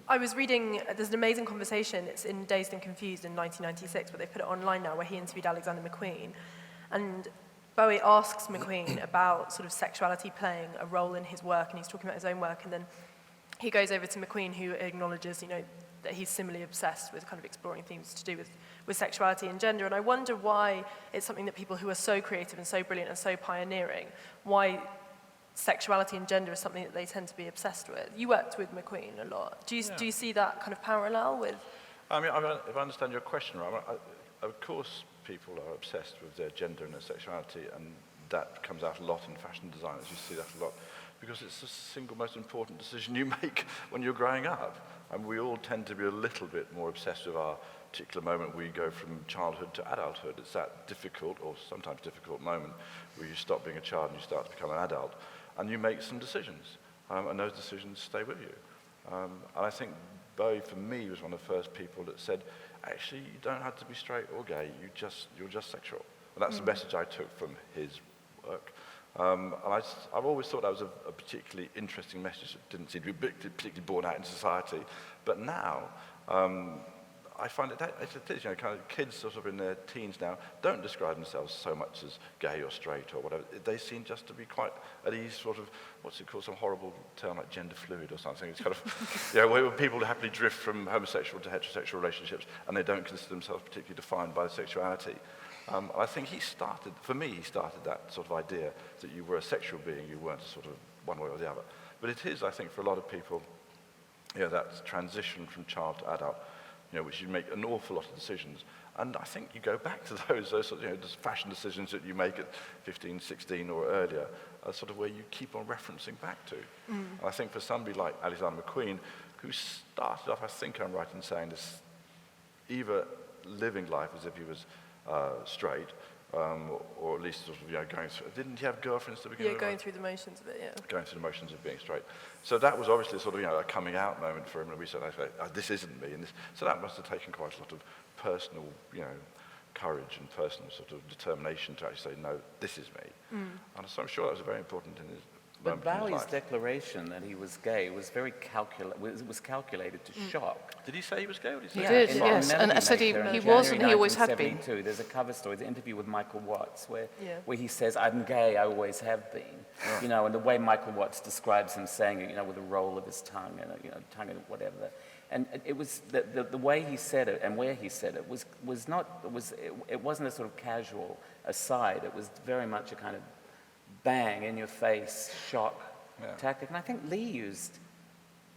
I was reading, there's an amazing conversation, it's in Dazed and Confused in 1996, but they put it online now, where he interviewed Alexander McQueen. And Bowie asks McQueen about sort of sexuality playing a role in his work, and he's talking about his own work, and then he goes over to McQueen, who acknowledges, you know, that he's similarly obsessed with kind of exploring themes to do with sexuality and gender. And I wonder why it's something that people who are so creative and so brilliant and so pioneering, why sexuality and gender is something that they tend to be obsessed with. You worked with McQueen a lot. Do you see that kind of parallel with? I mean, if I understand your question right, of course people are obsessed with their gender and their sexuality, and that comes out a lot in fashion designers. You see that a lot, because it's the single most important decision you make when you're growing up. And we all tend to be a little bit more obsessed with our particular moment we go from childhood to adulthood. It's that difficult, or sometimes difficult moment, where you stop being a child and you start to become an adult, and you make some decisions, and those decisions stay with you. And I think Bowie, for me, was one of the first people that said, actually, you don't have to be straight or gay, you're just sexual. And that's the message I took from his work. And I've always thought that was a particularly interesting message that didn't seem to be particularly borne out in society. But now, I find it is, you know, kind of kids sort of in their teens now don't describe themselves so much as gay or straight or whatever. They seem just to be quite at ease, sort of, what's it called, some horrible term like gender fluid or something. It's kind of, you know, where people happily drift from homosexual to heterosexual relationships, and they don't consider themselves particularly defined by sexuality. I think he started that sort of idea that you were a sexual being, you weren't sort of one way or the other. But it is, I think, for a lot of people, you know, that transition from child to adult, you know, which you make an awful lot of decisions. And I think you go back to those sort of, you know, those fashion decisions that you make at 15, 16 or earlier, sort of where you keep on referencing back to. And I think for somebody like Alexander McQueen, who started off, I think I'm right in saying this, either living life as if he was straight, or at least sort of, you know, going through. Didn't he have girlfriends to begin with? Yeah, going through the motions of it, yeah. Going through the motions of being straight. So that was obviously sort of, you know, a coming out moment for him, and we said, this isn't me. So that must have taken quite a lot of personal, you know, courage and personal sort of determination to actually say, no, this is me. And so I'm sure that was very important in his But Bowie's declaration that he was gay was very calculated to shock. Did he say he was gay? Or did he He say did, yes. And I said he was, and he always had been. There's a cover story, the interview with Michael Watts, where he says, I'm gay, I always have been. Yeah. You know, and the way Michael Watts describes him saying it, you know, with the roll of his tongue, and, you know, tongue and whatever. And it was, the way he said it and where he said it it wasn't a sort of casual aside. It was very much a kind of bang in your face shock tactic. And I think Lee used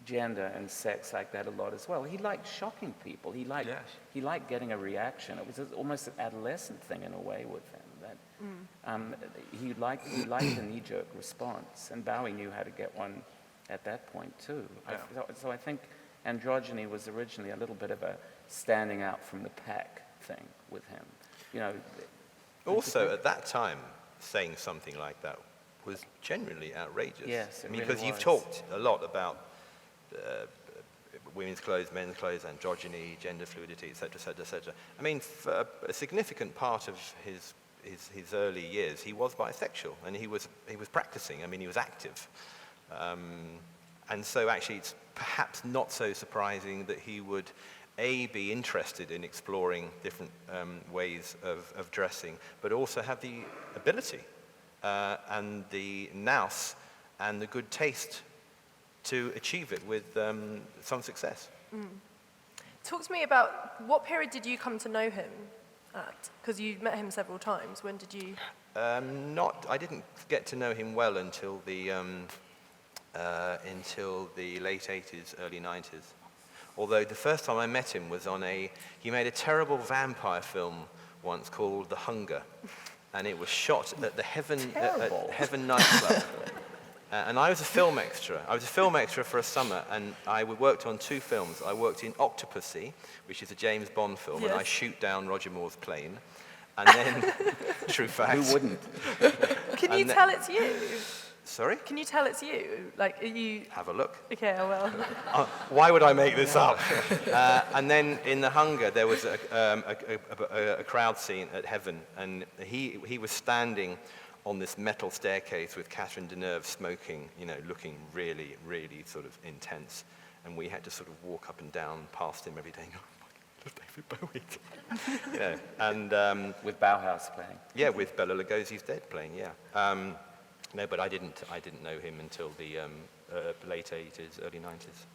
gender and sex like that a lot as well. He liked shocking people. He liked getting a reaction. It was almost an adolescent thing in a way with him. That he liked a knee-jerk response, and Bowie knew how to get one at that point too. Yeah. So I think Androgyny was originally a little bit of a standing out from the pack thing with him. You know. Also, at that time, saying something like that was genuinely outrageous. Yes, I mean, because you've talked a lot about women's clothes, men's clothes, androgyny, gender fluidity, etc., etc., etc. I mean, for a significant part of his early years, he was bisexual, and he was practicing. I mean, he was active, And so actually it's perhaps not so surprising that he would, A, be interested in exploring different ways of dressing, but also have the ability and the nous and the good taste to achieve it with some success. Talk to me about what period did you come to know him at? Because you met him several times. When did you? I didn't get to know him well until the late 80s, early 90s. Although the first time I met him was he made a terrible vampire film once called The Hunger, and it was shot at the Heaven nightclub. And I was a film extra. I was a film extra for a summer, and I worked on 2 films. I worked in Octopussy, which is a James Bond film, and I shoot down Roger Moore's plane. And then, true fact. Who wouldn't? Can you tell it's you? Sorry? Can you tell it's you? Like, are you? Have a look. Okay, I will. Why would I make this up? And then in The Hunger, there was a crowd scene at Heaven, and he was standing on this metal staircase with Catherine Deneuve smoking, looking really, really sort of intense. And we had to sort of walk up and down past him every day. Oh my God, David Bowie. And With Bauhaus playing. yeah, with Bela Lugosi's Dead playing, yeah. No, but I didn't know him until the late 80s, early 90s.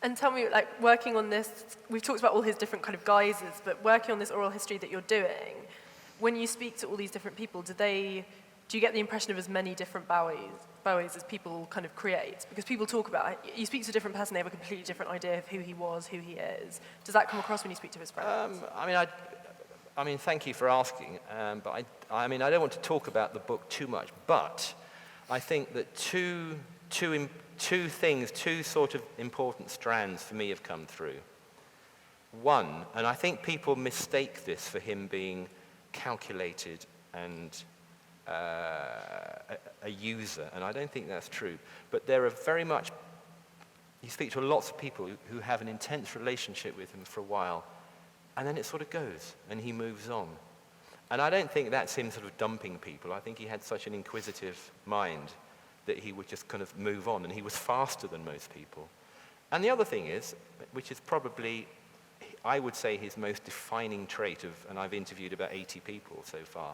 And tell me, like, working on this, we've talked about all his different kind of guises, but working on this oral history that you're doing, when you speak to all these different people, do you get the impression of as many different Bowies as people kind of create? Because people talk about, you speak to a different person, they have a completely different idea of who he was, who he is. Does that come across when you speak to his friends? I mean, thank you for asking, but I don't want to talk about the book too much, but I think that two sort of important strands for me have come through. One, and I think people mistake this for him being calculated and a user, and I don't think that's true. But there are very much, you speak to lots of people who have an intense relationship with him for a while, and then it sort of goes, and he moves on. And I don't think that's him sort of dumping people. I think he had such an inquisitive mind that he would just kind of move on, and he was faster than most people. And the other thing is, which is probably, I would say, his most defining trait and I've interviewed about 80 people so far,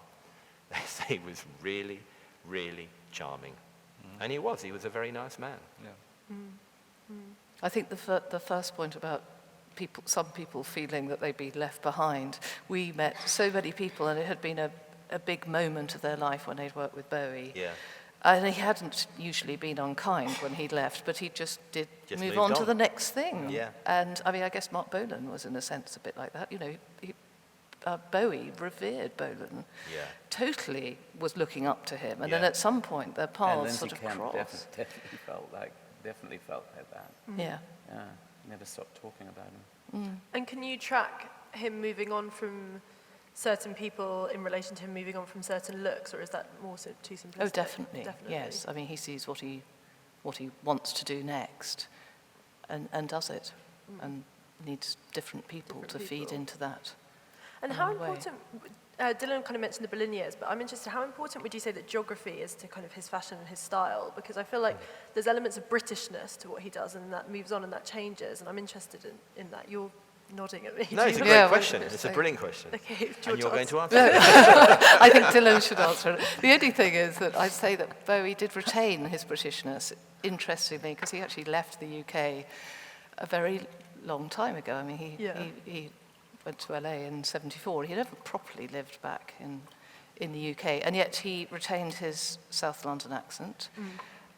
they say he was really, really charming. And he was a very nice man. Yeah. I think the first point about some people feeling that they'd be left behind, we met so many people, and it had been a big moment of their life when they'd worked with Bowie. Yeah. And he hadn't usually been unkind when he'd left, but he just move on to the next thing. Yeah. And I mean, I guess Mark Bolan was in a sense a bit like that. Bowie revered Bolan. Yeah. Totally was looking up to him, and Yeah. then at some point their And paths Lindsay sort of Kemp crossed. definitely felt like that. Yeah. Yeah, never stopped talking about him. And can you track him moving on from certain people in relation to him moving on from certain looks, or is that more too simplistic? Oh, definitely. Yes. I mean, he sees what he wants to do next, and does it, and needs different people to feed into that. And how important, Dylan kind of mentioned the Berlin years, but I'm interested, how important would you say that geography is to kind of his fashion and his style? Because I feel like there's elements of Britishness to what he does, and that moves on and that changes, and I'm interested in that. You're nodding at me. No, it's a great question. It's a brilliant question. Okay, And you're going to answer it. I think Dylan should answer it. The only thing is that I'd say that Bowie did retain his Britishness, interestingly, because he actually left the UK a very long time ago. I mean, he went to LA in '74. He never properly lived back in the UK, and yet he retained his South London accent,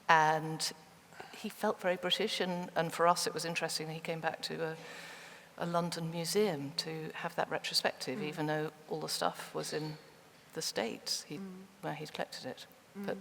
and he felt very British, and for us it was interesting that he came back to a London museum to have that retrospective, even though all the stuff was in the States where he'd collected it. But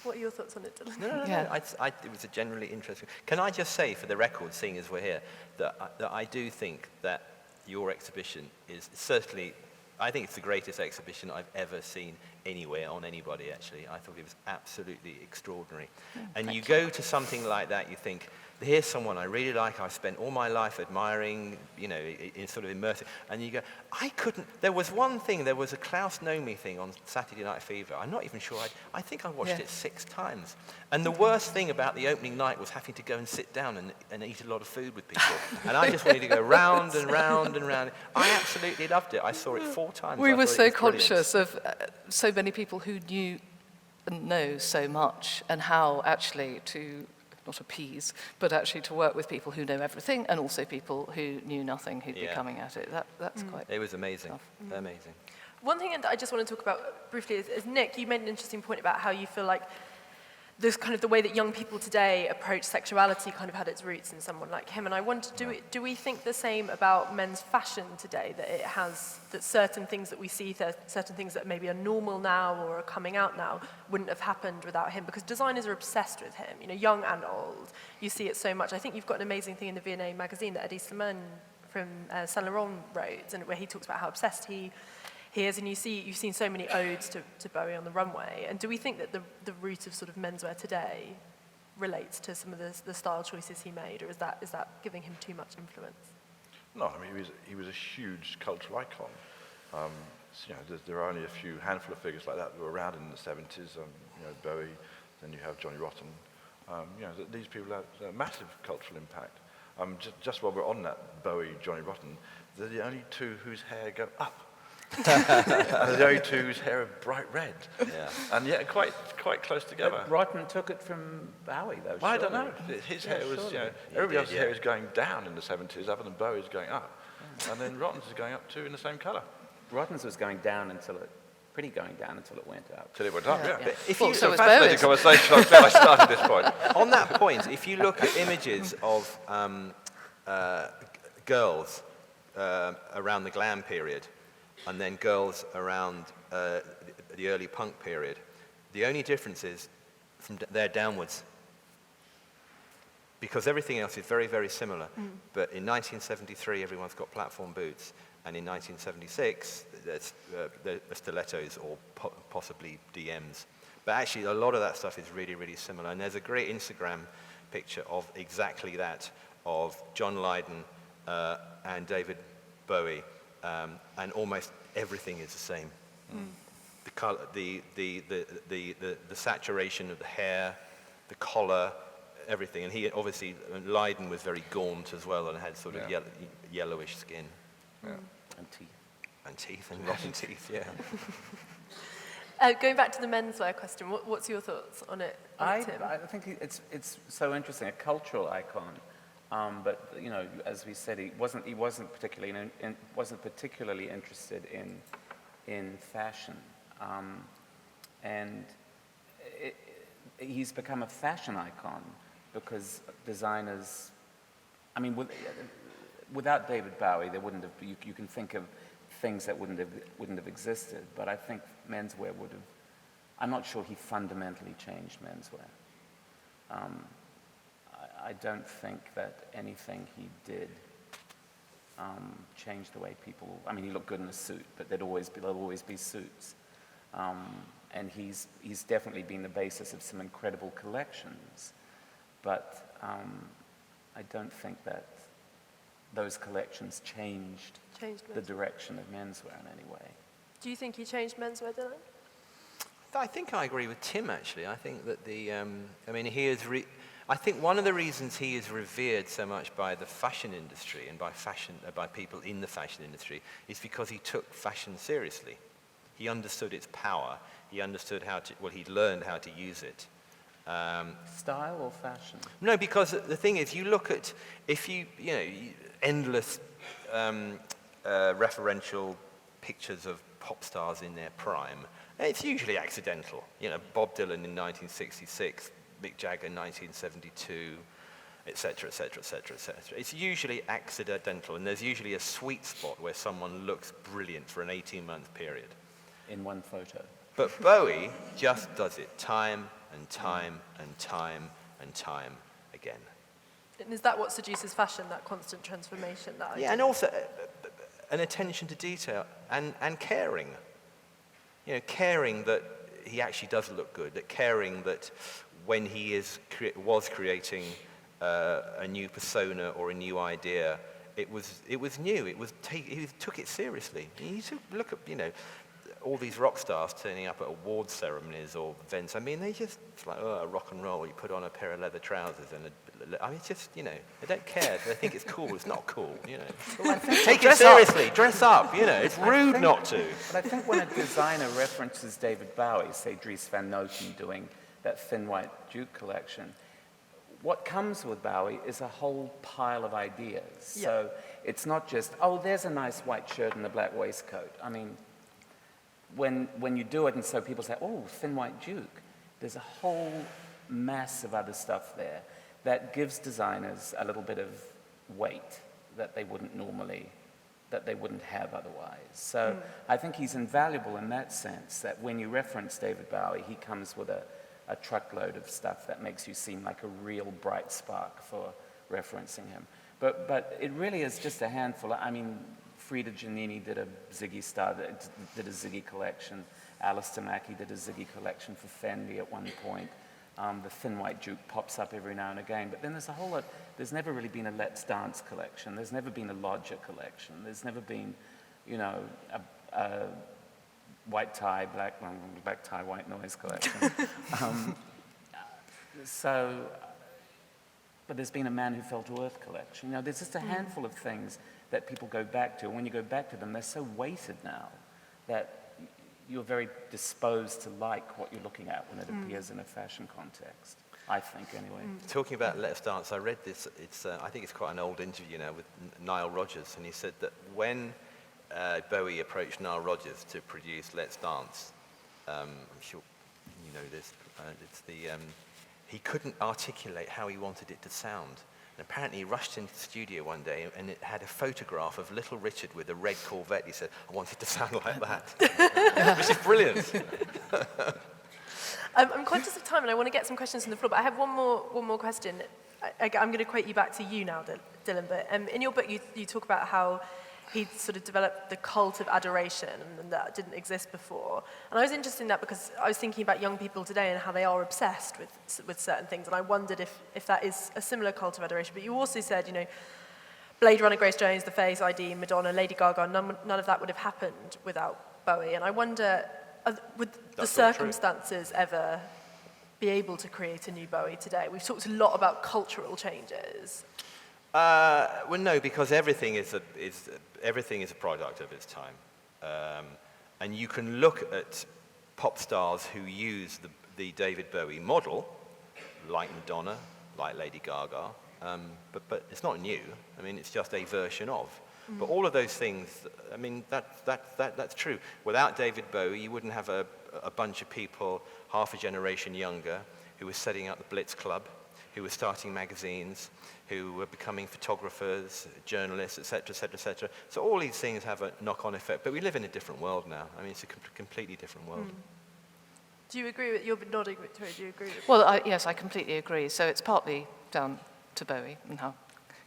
what are your thoughts on it, Dylan? No. It was a generally interesting. Can I just say, for the record, seeing as we're here, that I do think that your exhibition is certainly, I think it's the greatest exhibition I've ever seen anywhere on anybody, actually. I thought it was absolutely extraordinary. And you go to something like that, you think, here's someone I really like, I spent all my life admiring, in sort of immersive, and you go, there was one thing, there was a Klaus Nomi thing on Saturday Night Fever. I'm not even sure, I think I watched it 6 times. And the worst thing about the opening night was having to go and sit down and eat a lot of food with people. And I just wanted to go round and round and round. I absolutely loved it. I saw it 4 times. We were so brilliant. conscious of so many people who knew and know so much, and how actually to not appease, but actually to work with people who know everything, and also people who knew nothing who'd be coming at it. That's quite. It was amazing, tough. amazing. One thing that I just want to talk about briefly is Nick, you made an interesting point about how you feel like this kind of the way that young people today approach sexuality kind of had its roots in someone like him. And I wonder, do we think the same about men's fashion today, that certain things that we see, certain things that maybe are normal now or are coming out now wouldn't have happened without him? Because designers are obsessed with him, young and old. You see it so much. I think you've got an amazing thing in the V&A magazine that Eddie Slimane from Saint Laurent wrote, and where he talks about how obsessed he is, and you've seen so many odes to Bowie on the runway. And do we think that the root of sort of menswear today relates to some of the style choices he made, or is that giving him too much influence? No, I mean, he was a huge cultural icon. There are only a handful of figures like that were around in the 70s. Bowie, then you have Johnny Rotten. These people had a massive cultural impact. Just while we're on that, Bowie, Johnny Rotten, they're the only 2 whose hair go up. And the only 2 whose hair are bright red. Yeah. And yet quite close together. But Rotten took it from Bowie, though. Well, I don't know. His hair was, everybody else's hair is going down in the 70s, other than Bowie's going up. And then Rotten's is going up too in the same colour. Rotten's was going down until it went up. Till it went up, yeah. But if Well, you, so was Fascinating Bowie's. conversation. I'm glad I started this point. on that point, if you look at images of girls around the glam period, and then girls around the early punk period, the only difference is from there downwards. Because everything else is very, very similar. But in 1973, everyone's got platform boots. And in 1976, there's stilettos or possibly DMs. But actually, a lot of that stuff is really, really similar. And there's a great Instagram picture of exactly that, of John Lydon and David Bowie. And almost everything is the same. The color, the saturation of the hair, the collar, everything. And he obviously, Lydon was very gaunt as well and had sort of yellowish skin. Yeah. And teeth. And teeth, and rotten teeth, yeah. Going back to the menswear question, what's your thoughts on it, Tim? I think it's so interesting, a cultural icon. But as we said, he wasn't particularly interested in fashion, and he's become a fashion icon because designers. I mean, without David Bowie, there wouldn't have. You can think of things that wouldn't have existed. But I think menswear would have. I'm not sure he fundamentally changed menswear. I don't think that anything he did changed the way people. I mean, he looked good in a suit, but there'll always be suits, and he's definitely been the basis of some incredible collections. But I don't think that those collections changed the direction of menswear in any way. Do you think he changed menswear, Dylan? I think I agree with Tim, actually. I think that I think one of the reasons he is revered so much by the fashion industry and by people in the fashion industry is because he took fashion seriously. He understood its power. He understood he learned how to use it. Style or fashion? No, because the thing is, you look at, endless referential pictures of pop stars in their prime, it's usually accidental. Bob Dylan in 1966, Mick Jagger in 1972, etc., etc., etc., etc. It's usually accidental, and there's usually a sweet spot where someone looks brilliant for an 18-month period. In one photo. But Bowie just does it time and time and time and time again. And is that what seduces fashion, that constant transformation? Yeah, and also an attention to detail and caring. Caring that he actually does look good, that caring that when he was creating a new persona or a new idea. It was new. He took it seriously. You look at, you know, all these rock stars turning up at award ceremonies or events. I mean, it's like, oh, rock and roll. You put on a pair of leather trousers and I mean, it's just, you know, they don't care. They think it's cool. It's not cool, you know. Take it seriously. Dress up, you know. It's rude not to. But I think when a designer references David Bowie, say Dries Van Noten doing that Thin White Duke collection, what comes with Bowie is a whole pile of ideas. Yeah. So it's not just, oh, there's a nice white shirt and a black waistcoat. I mean, when you do it and so people say, oh, Thin White Duke, there's a whole mass of other stuff there that gives designers a little bit of weight that they wouldn't have otherwise. So I think he's invaluable in that sense, that when you reference David Bowie, he comes with a truckload of stuff that makes you seem like a real bright spark for referencing him. But it really is just a handful. I mean, Frida Giannini did a did a Ziggy collection. Alistair Mackey did a Ziggy collection for Fendi at one point. The Thin White Duke pops up every now and again. But then there's a whole lot. There's never really been a Let's Dance collection. There's never been a Lodger collection. There's never been, you know, a white tie, black tie, white noise collection. But there's been a Man Who Fell to Earth collection. You know, there's just a handful of things that people go back to. And when you go back to them, they're so weighted now that you're very disposed to like what you're looking at when it appears in a fashion context, I think, anyway. Talking about Let's Dance, I read this, I think it's quite an old interview now with Nile Rodgers, and he said that when Bowie approached Nile Rodgers to produce Let's Dance, I'm sure you know this, he couldn't articulate how he wanted it to sound. And apparently he rushed into the studio one day and it had a photograph of Little Richard with a red Corvette. He said, I want it to sound like that. Which is brilliant. I'm conscious of time and I want to get some questions from the floor, but I have one more question. I'm going to quote you back to you now, Dylan, but in your book you talk about how he sort of developed the cult of adoration, and that didn't exist before. And I was interested in that because I was thinking about young people today and how they are obsessed with certain things, and I wondered if that is a similar cult of adoration. But you also said, you know, Blade Runner, Grace Jones, The Face, ID, Madonna, Lady Gaga, none of that would have happened without Bowie. And I wonder, would the circumstances ever be able to create a new Bowie today? We've talked a lot about cultural changes. Well, no, because everything is a product of its time, and you can look at pop stars who use the David Bowie model, like Madonna, like Lady Gaga, but it's not new. I mean, it's just a version of. But all of those things, I mean, that's true. Without David Bowie, you wouldn't have a bunch of people half a generation younger who were setting up the Blitz Club, who were starting magazines, who were becoming photographers, journalists, et cetera. So all these things have a knock-on effect. But we live in a different world now. I mean, it's a completely different world. Do you agree with, you're nodding, Victoria, do you agree with Well, yes, I completely agree. So it's partly down to Bowie and how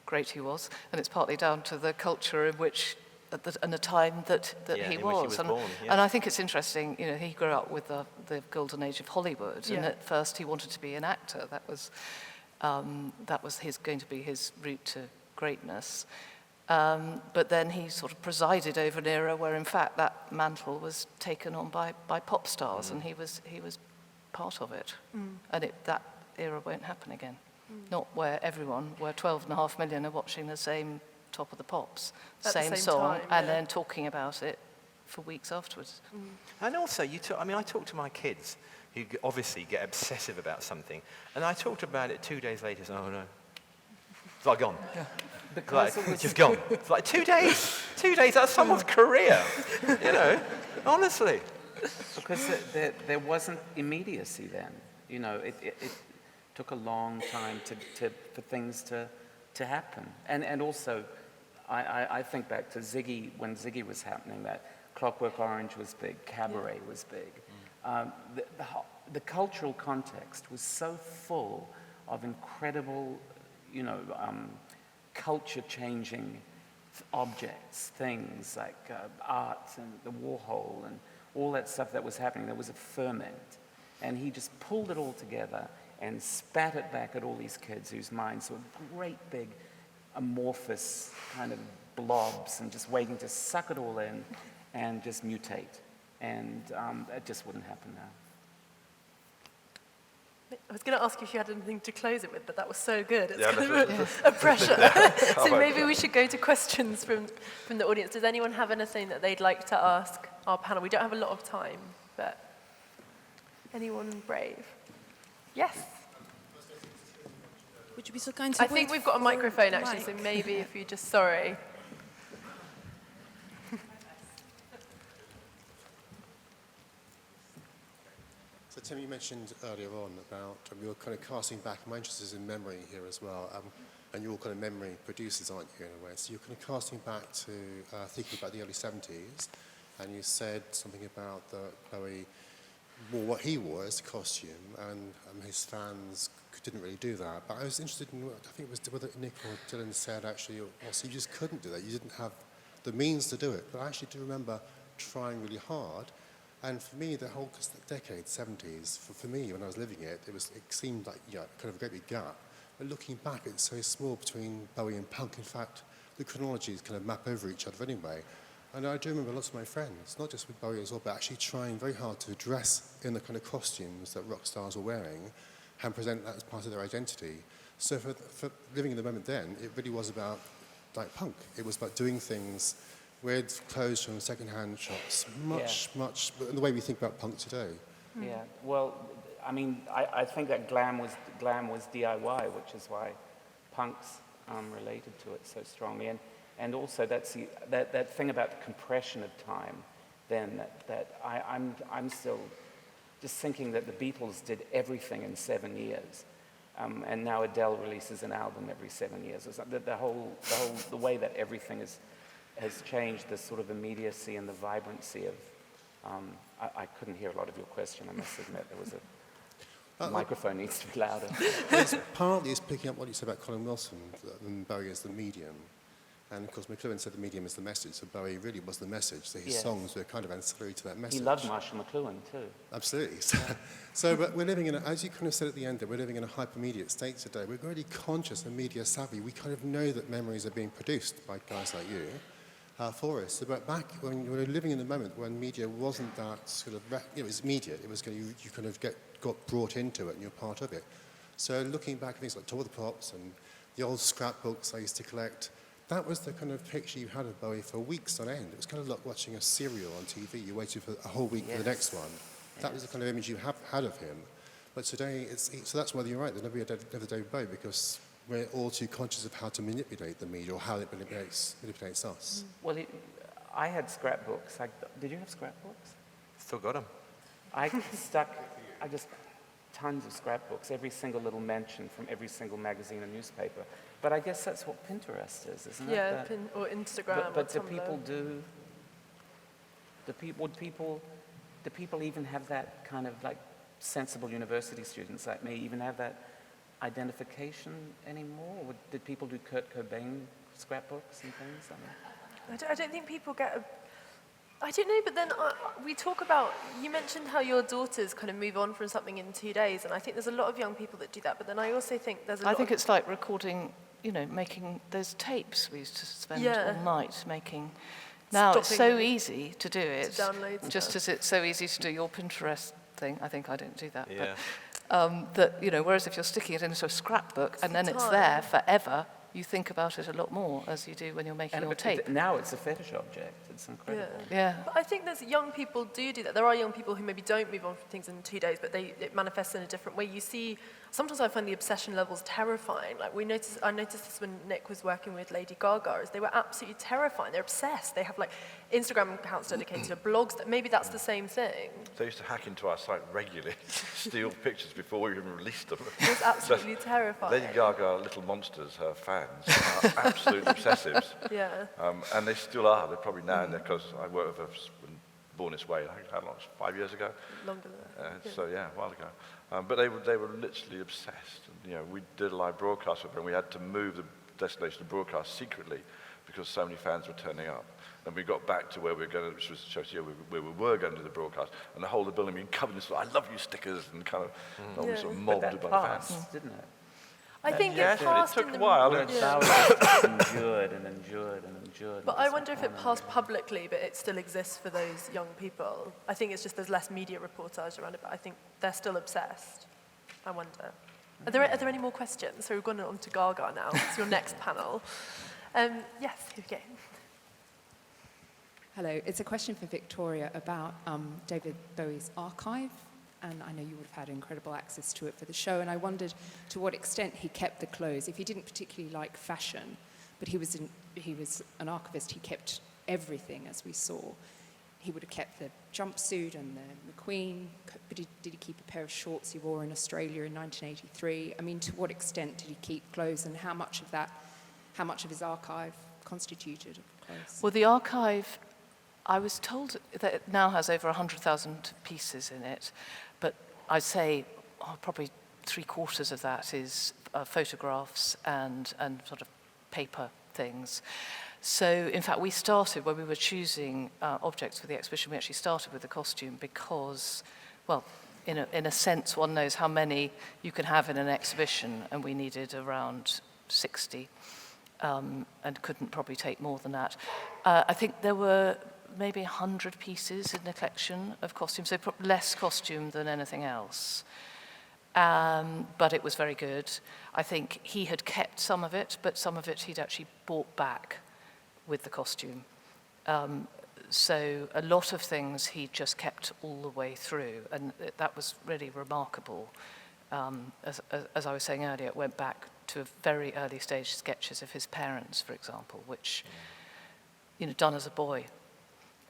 great he was, and it's partly down to the culture in which, and the time that he was. Born, and I think it's interesting, you know, he grew up with the golden age of Hollywood, and at first he wanted to be an actor. That was going to be his route to greatness. But then he sort of presided over an era where, in fact, that mantle was taken on by pop stars, and he was part of it. And that era won't happen again. Not where 12.5 million are watching the same Top of the Pops, same song, and then talking about it for weeks afterwards. And also, I talk to my kids who obviously get obsessive about something, and I talked about it 2 days later, oh no, it's like gone. It's just gone. It's like 2 days. 2 days, that's someone's career, you know, honestly. Because there wasn't immediacy then. You know, it took a long time for things to happen. And also, I think back to Ziggy, when Ziggy was happening, that Clockwork Orange was big, Cabaret was big. The cultural context was so full of incredible, you know, culture-changing objects, things like art and the Warhol and all that stuff that was happening. There was a ferment. And he just pulled it all together and spat it back at all these kids whose minds were great big amorphous kind of blobs and just waiting to suck it all in and just mutate. And it just wouldn't happen now. I was going to ask if you had anything to close it with, but that was so good. It's Yeah, kind of a pressure. So maybe we should go to questions from the audience. Does anyone have anything that they'd like to ask our panel? We don't have a lot of time, but anyone brave? Yes. Would you be so kind to I think we've got a microphone, actually, so maybe if you just, sorry. So Tim, you mentioned earlier on about you're kind of casting back. My interest is in memory here as well, and you're all kind of memory producers, aren't you, in a way? So you're kind of casting back to thinking about the early 70s, and you said something about Bowie wore what he wore as a costume, and his fans didn't really do that. But I was interested in, I think it was whether Nick or Dylan said actually, also you just couldn't do that. You didn't have the means to do it. But I actually do remember trying really hard. And for me, the whole decade, 70s, for me, when I was living it, it seemed like kind of a great big gap. But looking back, it's so small between Bowie and punk. In fact, the chronologies kind of map over each other anyway. And I do remember lots of my friends, not just with Bowie as well, but actually trying very hard to dress in the kind of costumes that rock stars were wearing and present that as part of their identity. So for living in the moment then, it really was about like punk. It was about doing things with clothes from second-hand shops, much in the way we think about punk today. Yeah, well, I mean, I think that glam was DIY, which is why punks related to it so strongly. And also that's that thing about the compression of time then that I'm still just thinking that the Beatles did everything in 7 years. And now Adele releases an album every 7 years. The way that everything has changed, the sort of immediacy and the vibrancy of... I couldn't hear a lot of your question, I must admit. There was the microphone needs to be louder. Partly it's picking up what you said about Colin Wilson and Bowie as the medium. And of course, McLuhan said the medium is the message, so Bowie really was the message. So his songs were kind of ancillary to that message. He loved Marshall McLuhan too. Absolutely. But we're living in, as you kind of said at the end there, we're living in a hypermediate state today. We're really conscious and media savvy. We kind of know that memories are being produced by guys like you for us. But back when we were living in the moment when media wasn't that sort of, it was media. It was you kind of got brought into it and you're part of it. So looking back at things like Tour de Pops and the old scrapbooks I used to collect, that was the kind of picture you had of Bowie for weeks on end. It was kind of like watching a serial on TV. You waited for a whole week for the next one. That was the kind of image you had of him. But today, so that's why you're right, there'll never be another David Bowie because we're all too conscious of how to manipulate the media or how it manipulates us. Well, I had scrapbooks. Did you have scrapbooks? Still got them. I just tons of scrapbooks, every single little mention from every single magazine and newspaper. But I guess that's what Pinterest is, isn't it? Yeah, or Instagram. But or do people even have that kind of like sensible university students like me even have that identification anymore? Or did people do Kurt Cobain scrapbooks and things? I don't think people get I don't know, but then we talk about, you mentioned how your daughters kind of move on from something in 2 days, and I think there's a lot of young people that do that, but then I also think there's a lot think it's like recording, making those tapes we used to spend all night making. Now it's so easy to do it, to download just stuff. as it's so easy to do your Pinterest thing. I think I don't do that. Yeah. But, whereas if you're sticking it into a scrapbook and then it's there forever, you think about it a lot more as you do when you're making your tape. Now it's a fetish object. It's incredible. Yeah. But I think there's young people do that. There are young people who maybe don't move on from things in 2 days, but it manifests in a different way. You see, sometimes I find the obsession levels terrifying. Like I noticed this when Nick was working with Lady Gaga, is they were absolutely terrifying. They're obsessed. They have like Instagram accounts dedicated to blogs. Maybe that's the same thing. They used to hack into our site regularly, steal pictures before we even released them. It's absolutely terrifying. Lady Gaga are little monsters, her fans are absolute obsessives. Yeah. And they still are. They're probably now in there because I worked with her when Born This Way, how long? 5 years ago? Longer than that. So yeah, a while ago. But they were literally obsessed. And, we did a live broadcast with her and we had to move the destination of broadcast secretly because so many fans were turning up. And we got back to where we were going, which was SHOWstudio, where we were going to the broadcast, and the whole of the building being covered in sort of, I love you stickers, and kind of, we sort of mobbed by the fans. Passed, didn't it? I think Yes, it but passed it took in a the while. Whereas Yeah. Bowie endured and endured and endured. But and I just wonder if went it on passed and on. publicly, but it still exists for those young people. I think it's just there's less media reportage around it, but I think they're still obsessed. I wonder. Are there any more questions? So we've gone on to Gaga now. It's your next panel. Yes, here we go. Hello, it's a question for Victoria about David Bowie's archive, and I know you would have had incredible access to it for the show, and I wondered to what extent he kept the clothes. If he didn't particularly like fashion, but he was an archivist, he kept everything, as we saw. He would have kept the jumpsuit and the McQueen, but did he keep a pair of shorts he wore in Australia in 1983? I mean, to what extent did he keep clothes, and how much of his archive constituted of clothes? Well, the archive, I was told that it now has over 100,000 pieces in it, but I'd say probably 3/4 of that is photographs and sort of paper things. So, in fact, we started, when we were choosing objects for the exhibition, we actually started with the costume because, well, in a sense, one knows how many you can have in an exhibition, and we needed around 60, and couldn't probably take more than that. I think there were maybe 100 pieces in the collection of costumes, so less costume than anything else. But it was very good. I think he had kept some of it, but some of it he'd actually bought back with the costume. So a lot of things he just kept all the way through, and that was really remarkable. As I was saying earlier, it went back to very early stage sketches of his parents, for example, which, done as a boy.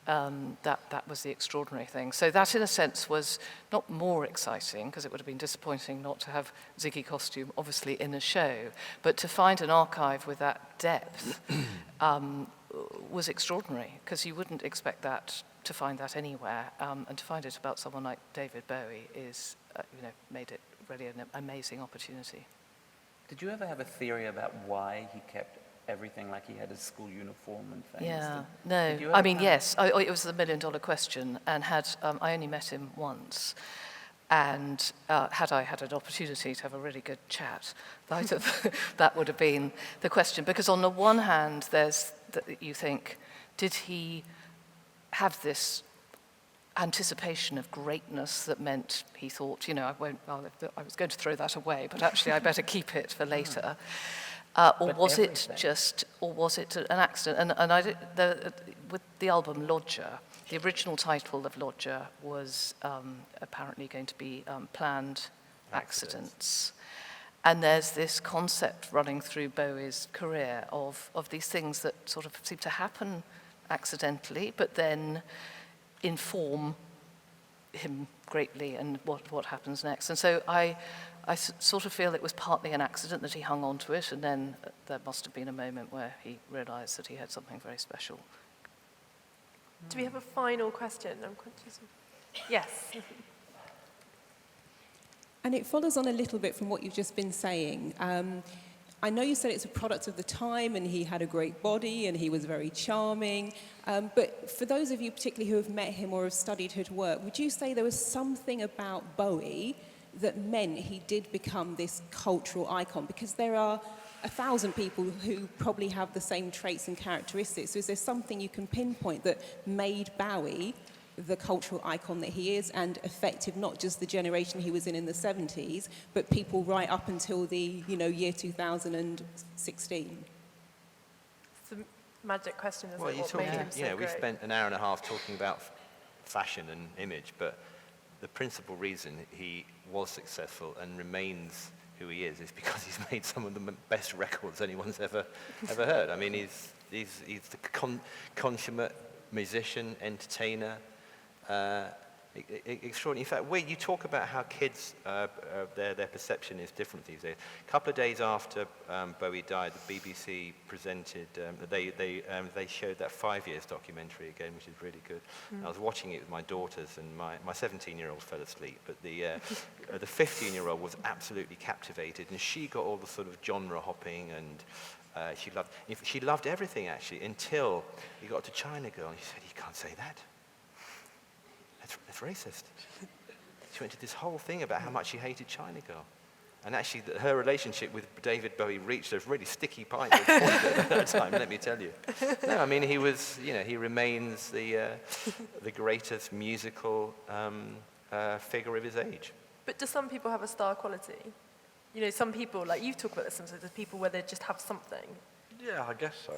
That was the extraordinary thing. So that, in a sense, was not more exciting, because it would have been disappointing not to have Ziggy costume, obviously, in a show, but to find an archive with that depth was extraordinary, because you wouldn't expect to find that anywhere, and to find it about someone like David Bowie is, made it really an amazing opportunity. Did you ever have a theory about why he kept everything, like he had his school uniform and things? Yeah, Did you no. ever I mean, have- yes, it was the million-dollar question, and I only met him once, and had I had an opportunity to have a really good chat, that would have been the question. Because on the one hand, you think, did he have this anticipation of greatness that meant he thought, I was going to throw that away, but actually I better keep it for later. Or was it an accident? And with the album Lodger, the original title of Lodger was apparently going to be Planned Accidents. And there's this concept running through Bowie's career of these things that sort of seem to happen accidentally, but then inform him greatly and what happens next. And so I sort of feel it was partly an accident that he hung on to it, and then there must have been a moment where he realised that he had something very special. Do we have a final question? I'm conscious of... Yes. And it follows on a little bit from what you've just been saying. I know you said it's a product of the time, and he had a great body, and he was very charming. But for those of you particularly who have met him or have studied his work, would you say there was something about Bowie that meant he did become this cultural icon? Because there are 1,000 people who probably have the same traits and characteristics. So is there something you can pinpoint that made Bowie the cultural icon that he is, and affected not just the generation he was in the 70s, but people right up until the year 2016? It's a magic question, isn't Well, it? you're What made talking, him so we great? spent an hour and a half talking about fashion and image, but the principal reason he was successful and remains who he is because he's made some of the best records anyone's ever heard. I mean, he's the consummate musician, entertainer, extraordinary. In fact, you talk about how kids, their perception is different these days. A couple of days after Bowie died, the BBC presented, they showed that 5 years documentary again, which is really good. I was watching it with my daughters, and my 17-year-old fell asleep, but the 15-year-old was absolutely captivated, and she got all the sort of genre hopping, and she loved everything, actually, until he got to China Girl, and she said, "You can't say that. That's racist." She went to this whole thing about how much she hated China Girl. And actually, her relationship with David Bowie reached a really sticky point at that time, let me tell you. No, I mean, he remains the greatest musical figure of his age. But do some people have a star quality? You know, some people, like you talk about this sometimes, there's people where they just have something. Yeah, I guess so.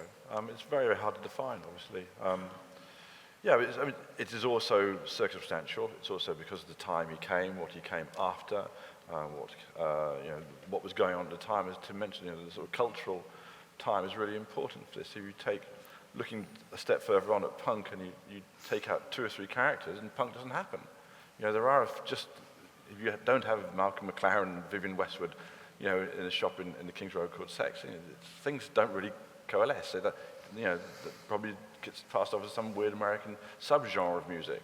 It's very, very hard to define, obviously. Yeah, it is also circumstantial. It's also because of the time he came, what he came after, what was going on at the time. As Tim mentioned, the sort of cultural time is really important for this. If you take, looking a step further on at punk, and you take out 2 or 3 characters, and punk doesn't happen. There are just, if you don't have Malcolm McLaren and Vivienne Westwood, in a shop in the King's Road called Sex, things don't really coalesce. So that probably gets passed off as some weird American subgenre of music.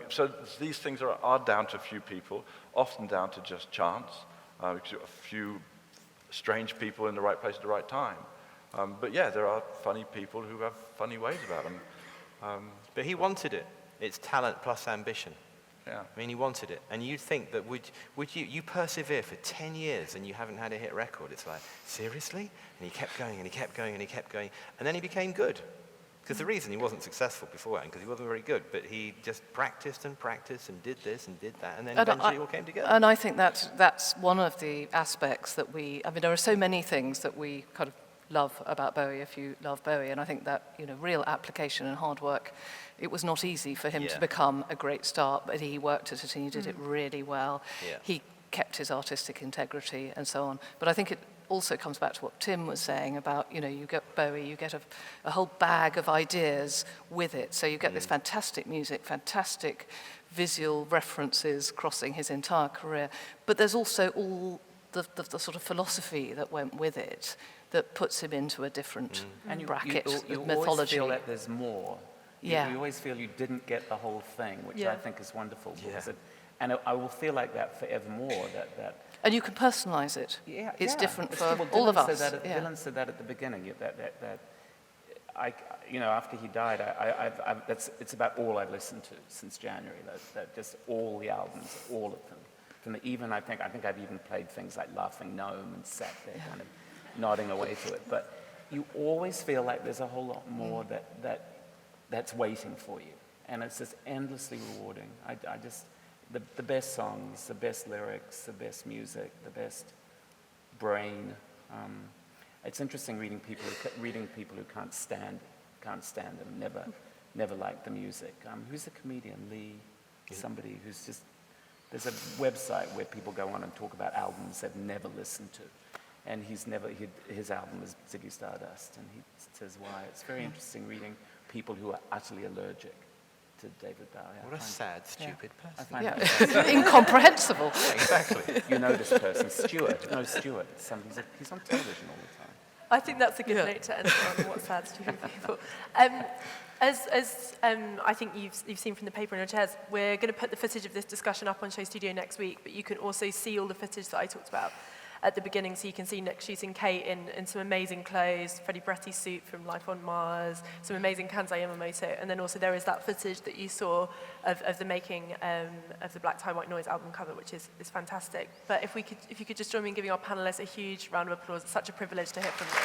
So these things are down to a few people, often down to just chance, because you've got a few strange people in the right place at the right time. But yeah, there are funny people who have funny ways about them. But he wanted it. It's talent plus ambition. Yeah. I mean, he wanted it. And you'd think that would you persevere for 10 years and you haven't had a hit record? It's like, seriously? And he kept going, and he kept going, and he kept going. And then he became good. Because the reason he wasn't successful beforehand, because he wasn't very good, but he just practiced and practiced and did this and did that, and then eventually it all came together. And I think that's one of the aspects that there are so many things that we kind of love about Bowie if you love Bowie, and I think that, real application and hard work, it was not easy for him to become a great star, but he worked at it and he did it really well. Yeah. He kept his artistic integrity and so on. But I think it also comes back to what Tim was saying about, you get Bowie, you get a whole bag of ideas with it. So you get this fantastic music, fantastic visual references crossing his entire career. But there's also all the sort of philosophy that went with it that puts him into a different bracket of mythology. You always feel that there's more. Yeah. You always feel you didn't get the whole thing, which I think is wonderful. Yeah. And I will feel like that forevermore, that and you can personalize it. Yeah, it's different for well, all of us. Dylan said that at the beginning. After he died, it's about all I've listened to since January. That just all the albums, all of them. I think I've even played things like Laughing Gnome and sat there kind of nodding away to it. But you always feel like there's a whole lot more that's waiting for you, and it's just endlessly rewarding. The best songs, the best lyrics, the best music, the best brain. It's interesting reading people who can't stand them, never liked the music. Who's the comedian? Lee, somebody who's just. There's a website where people go on and talk about albums they've never listened to, and his album is Ziggy Stardust, and he says why. It's very interesting reading people who are utterly allergic to David Bowie. What a sad, stupid person. I find that Incomprehensible. Exactly. you know this person, Stuart. No, Stuart. He's on television all the time. I think that's a good note to end on, what sad, stupid people. As I think you've seen from the paper in your chairs, we're going to put the footage of this discussion up on SHOWstudio next week, but you can also see all the footage that I talked about at the beginning, so you can see Nick shooting Kate in some amazing clothes, Freddie Bretti's suit from Life on Mars, some amazing Kansai Yamamoto, and then also there is that footage that you saw of the making of the Black Tie White Noise album cover, which is fantastic. But if you could just join me in giving our panelists a huge round of applause. It's such a privilege to hear from them.